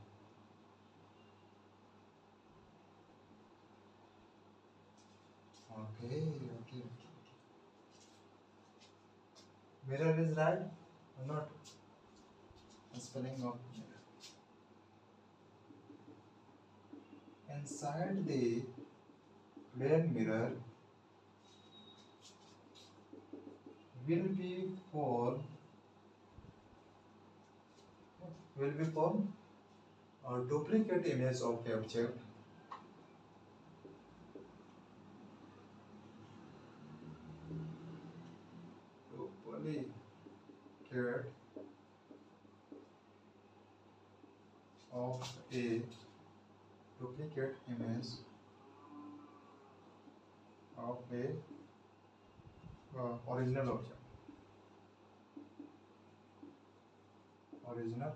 Okay. Mirror is right or not? Spelling of mirror. Inside the plane mirror will be formed a duplicate image of the object duplicate of a duplicate image of a original object. Original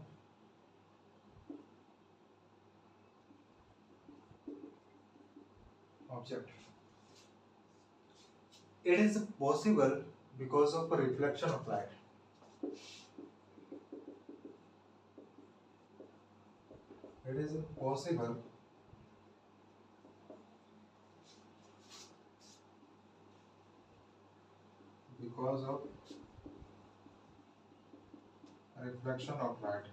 object. It is possible because of a reflection of light. It is possible because of reflection of light.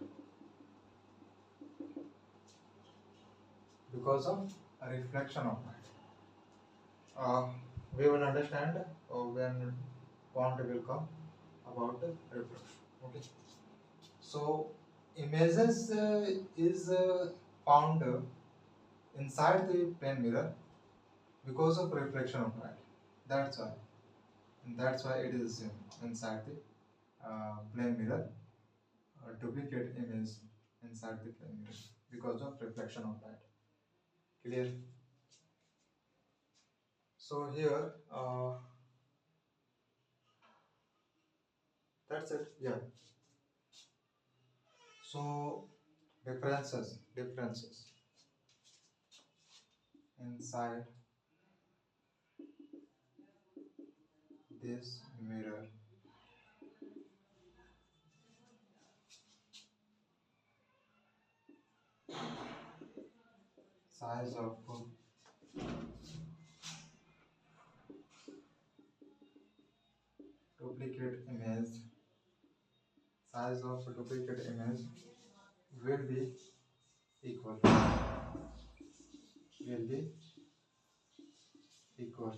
Because of a reflection of light. We will understand when point will come about the reflection. Okay. So images is found inside the plane mirror because of reflection of light. That's why, and that's why it is inside the plane mirror, a duplicate image inside the plane mirror because of reflection of light. Clear? So here, that's it. Yeah. So differences inside this mirror. Size of duplicate image. Size of duplicate image will be equal. Will be equal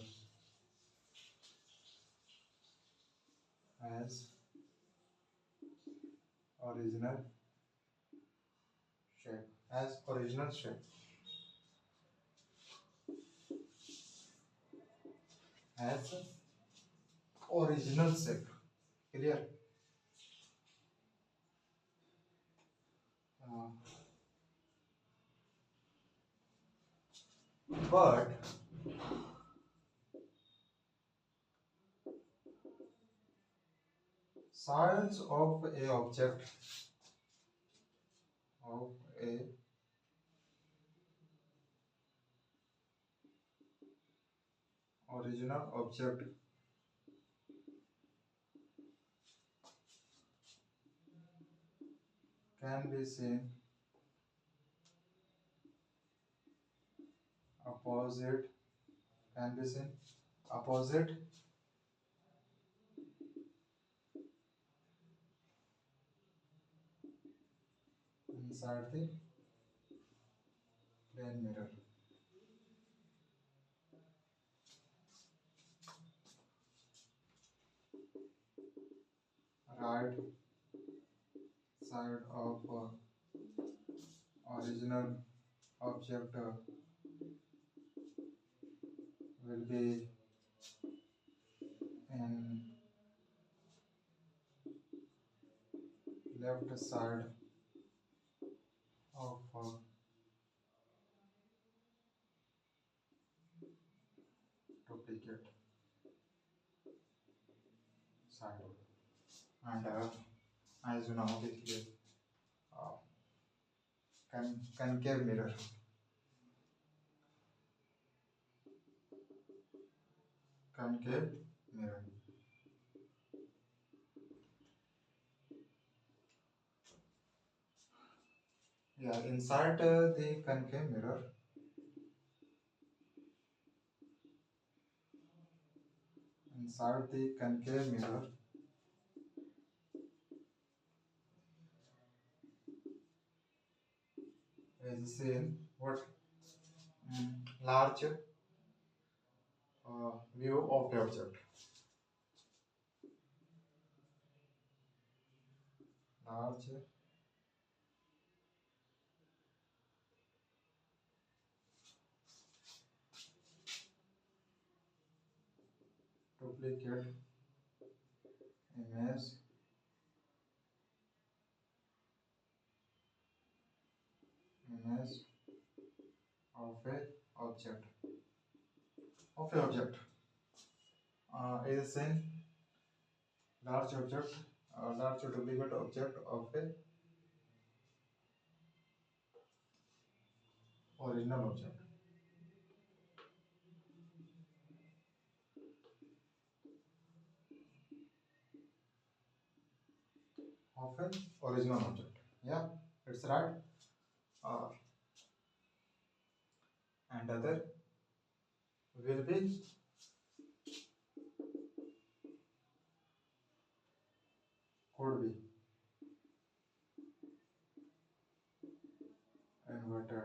as original shape. As original shape. As original shape. Clear? Uh, but size of a object of a original object can be seen opposite can be seen opposite inside the plane mirror. Right side of original object will be in left side of duplicate side, and as you know, basically uh, concave mirror. Concave mirror. Yeah, inside the concave mirror, inside the concave mirror is seen what large view of the object. Large duplicate image of a object is seen large duplicate object of a original object of an original object. Yeah, it's right. uh, and other will be could be inverted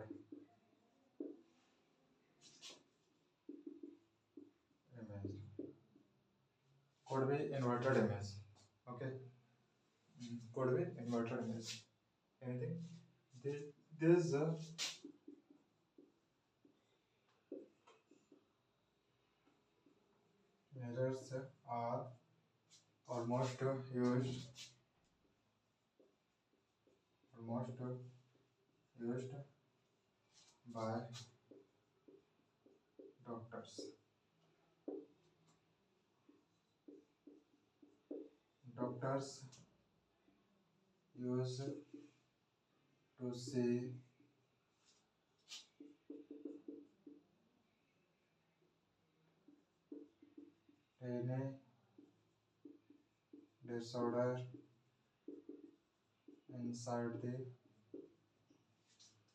image, could be inverted image. Okay. Could be inverted image. Anything, these mirrors are almost used by doctors. Doctors use to see any disorder inside the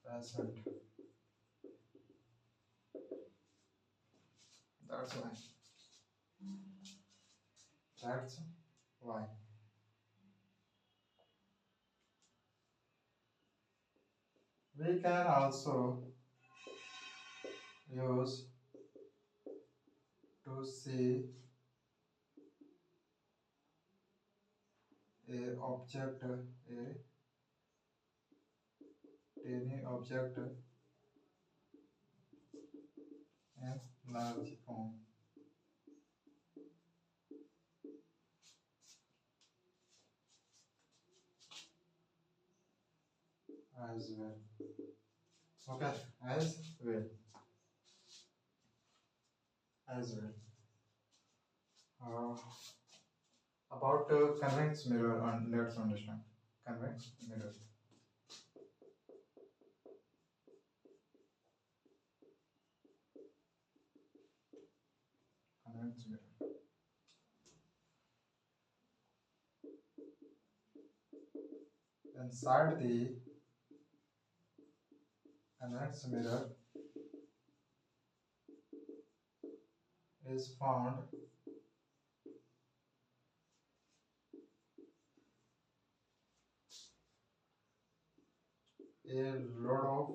patient. That's why. That's why. We can also use to see a object, a tiny object in large form as well. Okay, as well. As well. About convex mirror, and let's understand convex mirror. Convex mirror. Inside the convex mirror is found a lot of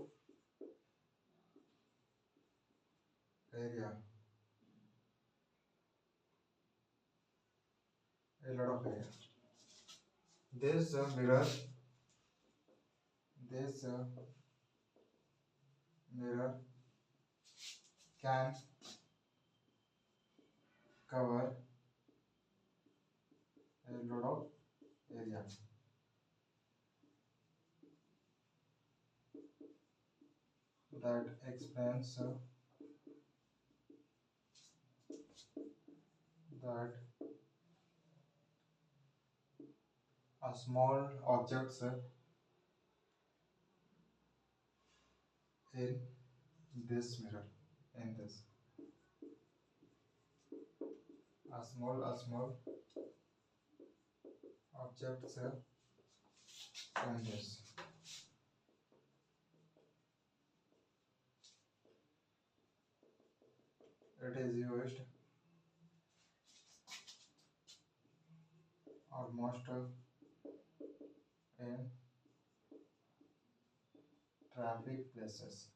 area. A lot of area. This mirror, this mirror can cover a lot of area. That explains that a small objects in this mirror, in this a small objects in this. It is used most in traffic places.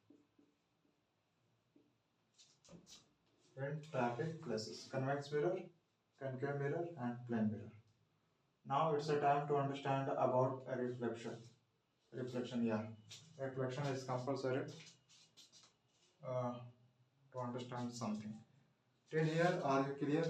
In traffic places, convex mirror, concave mirror, and plane mirror. Now it's a time to understand about a reflection. Reflection, yeah. Reflection is compulsory uh, to understand something. Till here, are you clear?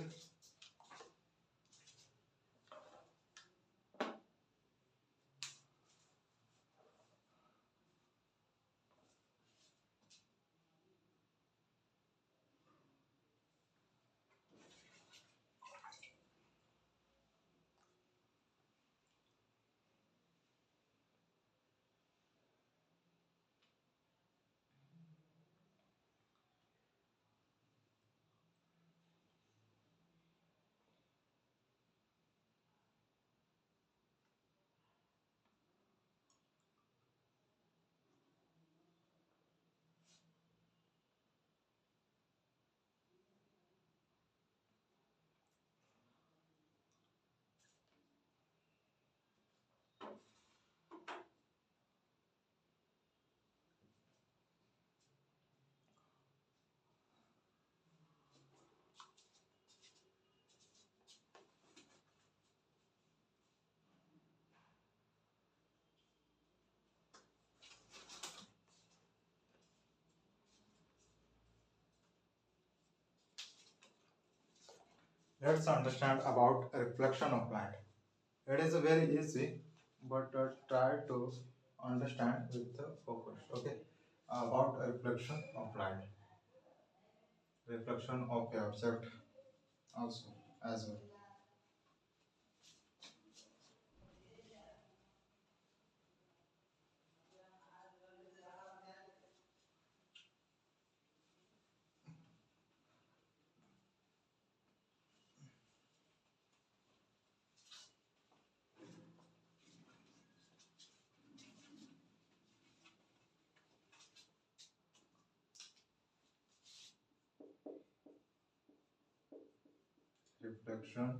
Let's understand about reflection of light. It is very easy, but try to understand with the focus. Okay, about reflection of light, reflection of the object also as well. Reflection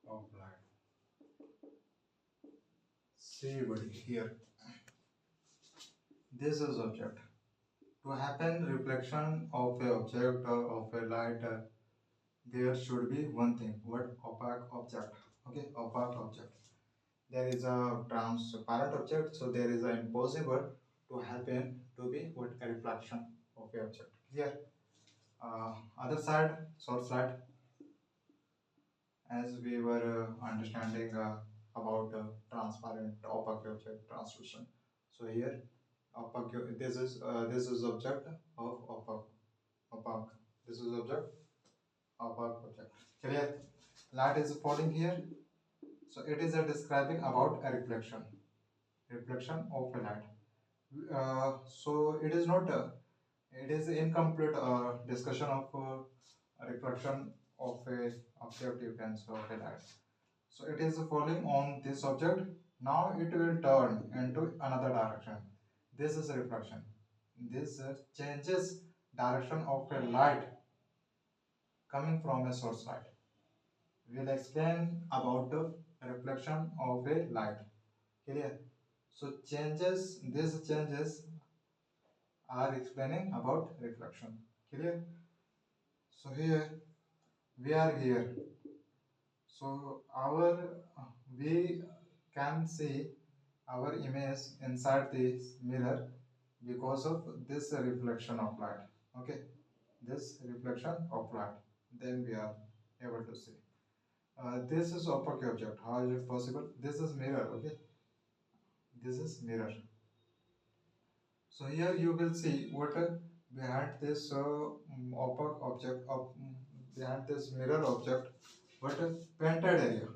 of light. See, buddy, here. This is object. To happen reflection of a object of a light, there should be one thing. What opaque object? Okay, opaque object. There is a transparent object, so there is a impossible to happen to be what a reflection of a object. Here, other side, source light, as we were understanding about transparent opaque object transmission. So here, opaque. This is object of opaque. This is object opaque object. Clear? Light is falling here, so it is describing about a reflection of a light. So it is not it is incomplete discussion of reflection of a object, you can say, of a light. So it is falling on this object. Now it will turn into another direction. This is reflection. This changes direction of a light coming from a source light. We will explain about the reflection of a light. Clear? So these changes are explaining about reflection. Clear? So here we are here. So we can see our image inside this mirror because of this reflection of light. Okay, this reflection of light. Then we are able to see. This is opaque object. How is it possible? This is mirror. Okay, this is mirror. So here you will see what behind this opaque object of behind this mirror object, what painted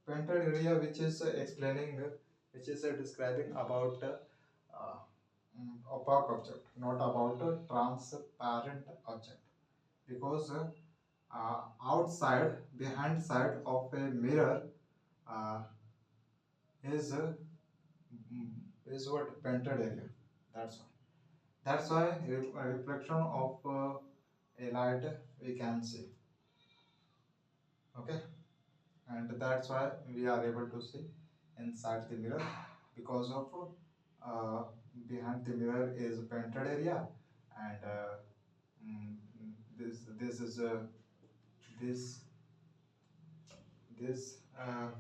area which is explaining, which is describing about opaque object, not about transparent object, because outside behind side of a mirror uh, is mm, is what painted area. That's why. That's why a reflection of a light we can see. Okay. and that's why we are able to see inside the mirror, because of uh, behind the mirror is painted area, and mm, this is this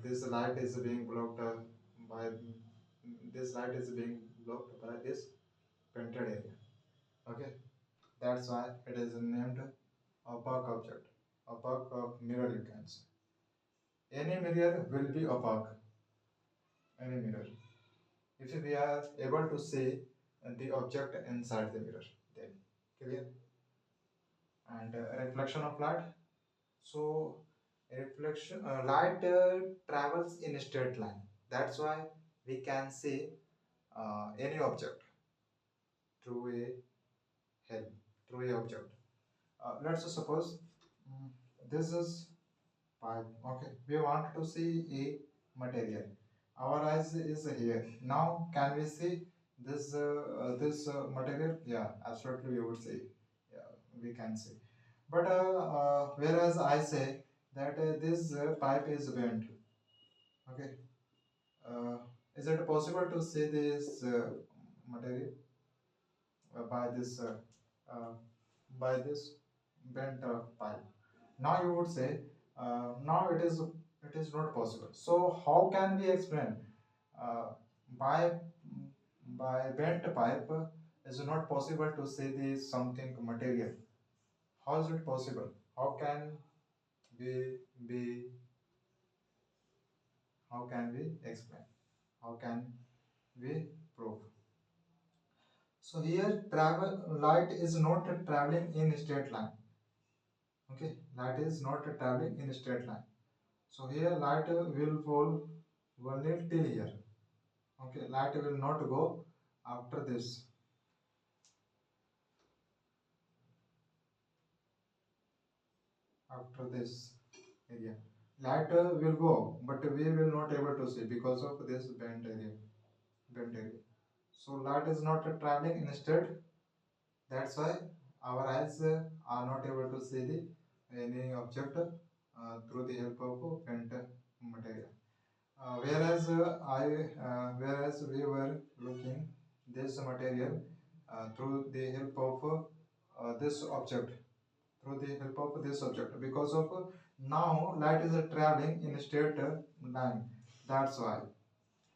this light is being blocked by this light is being blocked by this painted area. Okay, that's why it is named opaque object, opaque mirror, you can say. Any mirror will be opaque, any mirror, if we are able to see the object inside the mirror, then clear. And reflection of light. So reflection light travels in a straight line. That's why we can see any object through a help, through a object. Let's suppose mm, this is pipe. Okay, we want to see a material. Our eyes is here. Now can we see this material? Yeah, absolutely we would see. Yeah, we can see. But whereas I say that this pipe is bent. Okay, uh, is it possible to see this material by uh, this bent pipe? Now you would say, now it is not possible. So how can we explain uh, by bent pipe is not possible to see this something material? How is it possible? How can we be? How can we explain? How can we prove? So here travel light is not traveling in a straight line. Okay, light is not traveling in a straight line. So here light will fall only till here. Okay, light will not go after this. After this area, light will go, but we will not able to see because of this bent area. Bent area. So light is not traveling in a straight. That's why our eyes are not able to see the any object through the help of bent material. Whereas we were looking this material through the help of this object, through the help of this object, because of now light is traveling in a straight line. That's why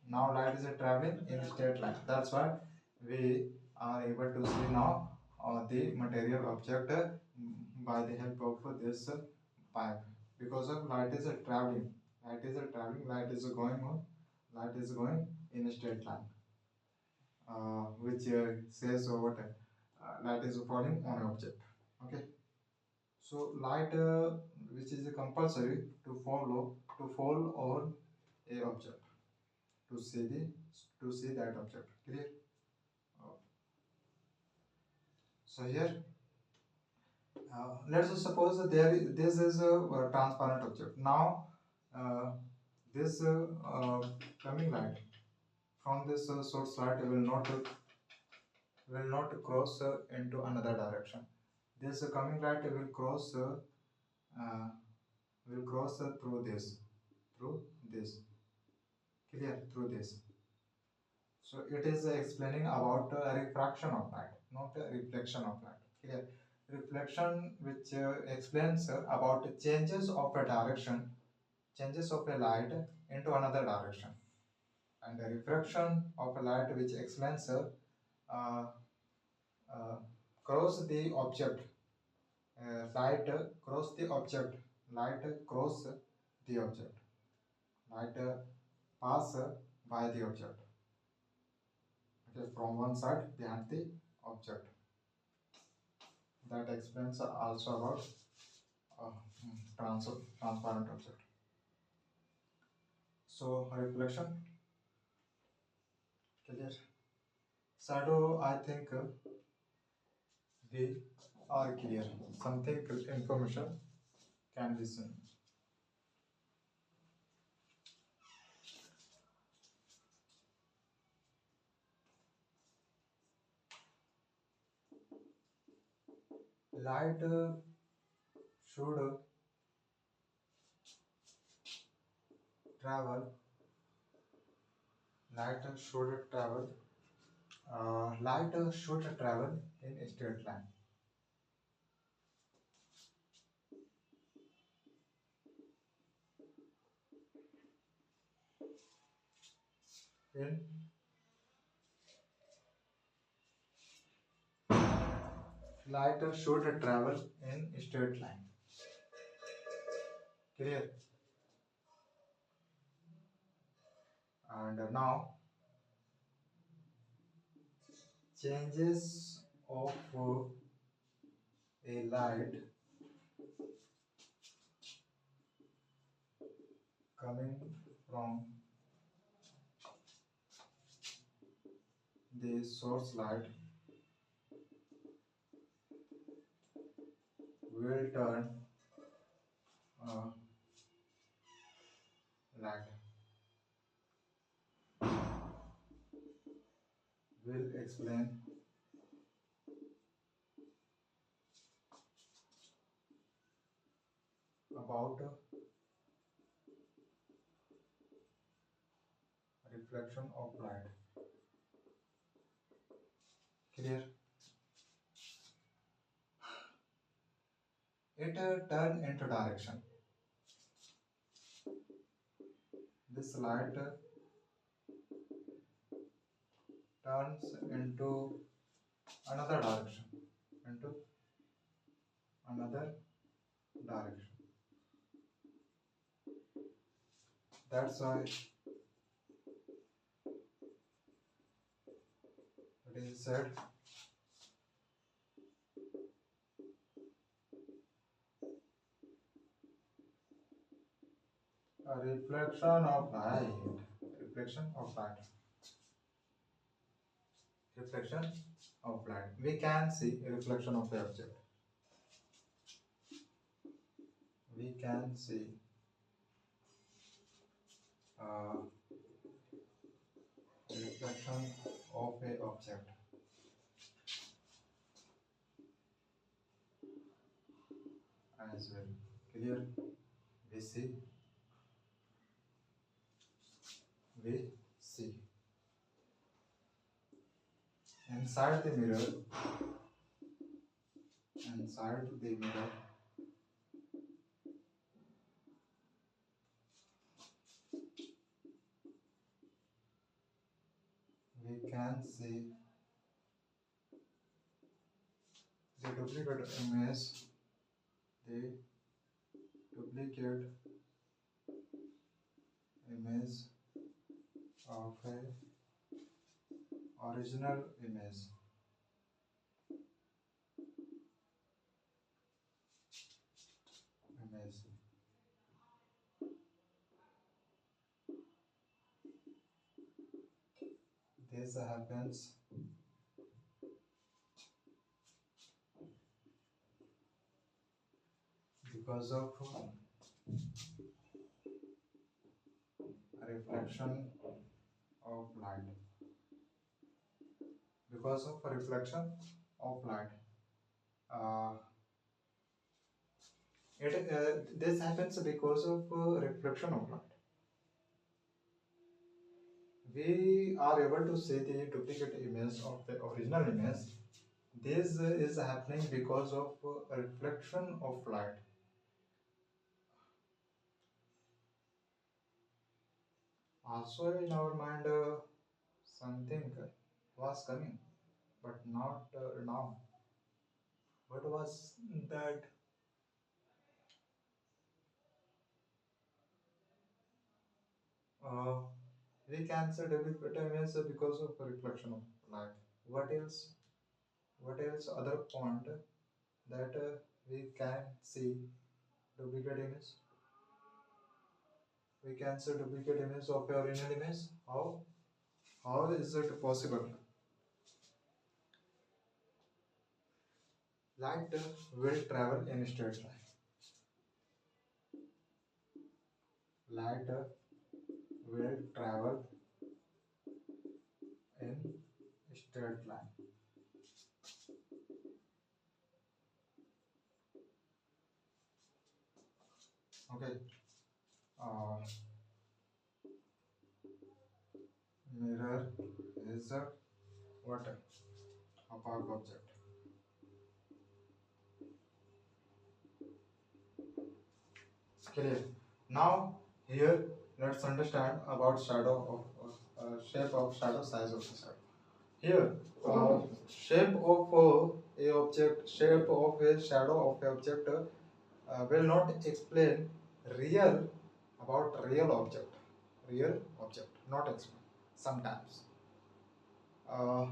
now light is traveling in a straight line. That's why we are able to see now the material object by the help of this pipe, because of light is traveling. Light is traveling. Light is going on. Light is going in a straight line, which says what light is falling on an object. Okay. So light, which is compulsory to fall on a object to see the to see that object. Clear? Uh, so here, let's suppose that this is a transparent object. Now, uh, this coming light from this source light will not cross into another direction. This coming light uh, will cross through this. Clear? Through this. So it is explaining about refraction of light, not reflection of light. Clear? Reflection, which explains about changes of a direction, changes of a light into another direction, and the refraction of a light, which explains uh, uh, cross the object, light cross the object, light cross the object, light pass by the object. Okay, from one side behind the object. That explains also about transparent object. So reflection, clear. Shadow, I think we are clear. Something information can be seen. Light should travel light should travel light should travel in a straight line. In light should travel in a straight line. Clear? And now changes of a light coming from the source light will turn light will explain about reflection of light. Clear? It turn into direction. This light turns into another direction. Into another direction. That's why it is said a reflection of light. Reflection of light. Reflection of light. We can see a reflection of the object. We can see reflection of a object as well. Clear? We see. We see. Inside the mirror. Inside the mirror. We can see the duplicate image. The duplicate image of a original image. This happens because of reflection of light. Because of reflection of light. Uh, this happens because of reflection of light. We are able to see the duplicate image of the original image. This is happening because of reflection of light. Also in our mind something was coming, but not now. What was that? Uh, we can say duplicate image because of reflection of light. What else? What else? Other point that we can see duplicate image. We can see duplicate image of the original image. How? How is it possible? Light will travel in a straight line. Light will travel in a straight line. Okay. Uh, Mirror is a what? Opaque object. Clear. Now here let's understand about shadow of shape of shadow, size of the shadow. Here, shape of a object, shape of a shadow of a object will not explain real about real object, not explain. Sometimes, uh,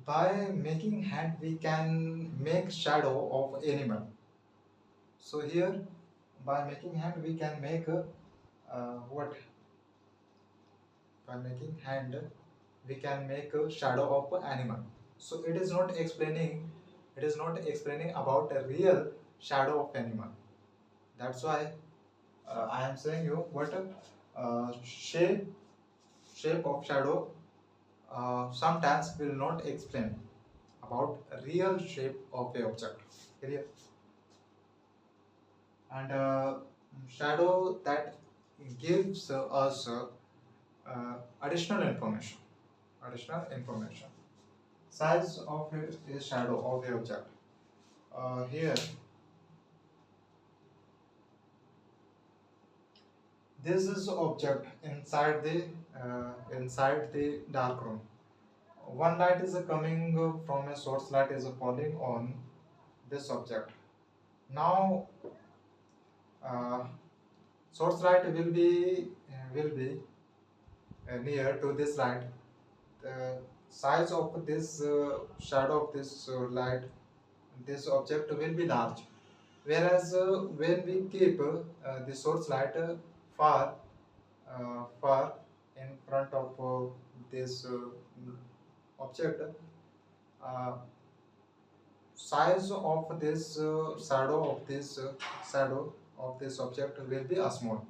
by making hand we can make shadow of animal. So here, by making hand we can make what? By making hand we can make a shadow of an animal. So it is not explaining about a real shadow of animal. That's why I am saying you what shape of shadow sometimes will not explain about real shape of a object. Clear? And shadow that gives us additional information. Size of a shadow of the object. Here, this is object inside the dark room. One light is coming from a source light is falling on this object. Now, uh, source light will be near to this light. The size of this shadow of this light, this object will be large. Whereas when we keep the source light far in front of this object, uh, size of this shadow of this object will be small.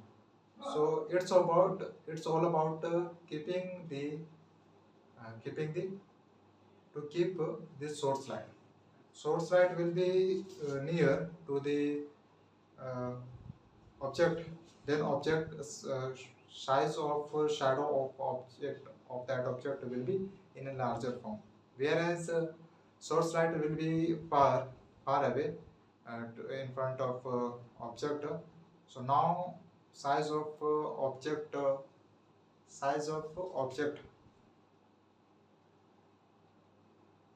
So it's all about keeping the to keep this source light. Source light will be near to the uh, object, then object size of shadow of object of that object will be in a larger form, whereas source light will be far away in front of object. So now size of object size of object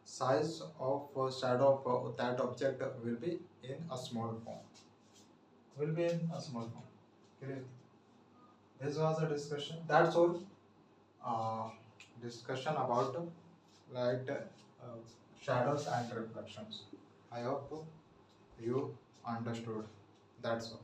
size of shadow of that object will be in a small form, Clear? This was a discussion. That's all. Discussion about light, shadows, and reflections. I hope you understood. That's all.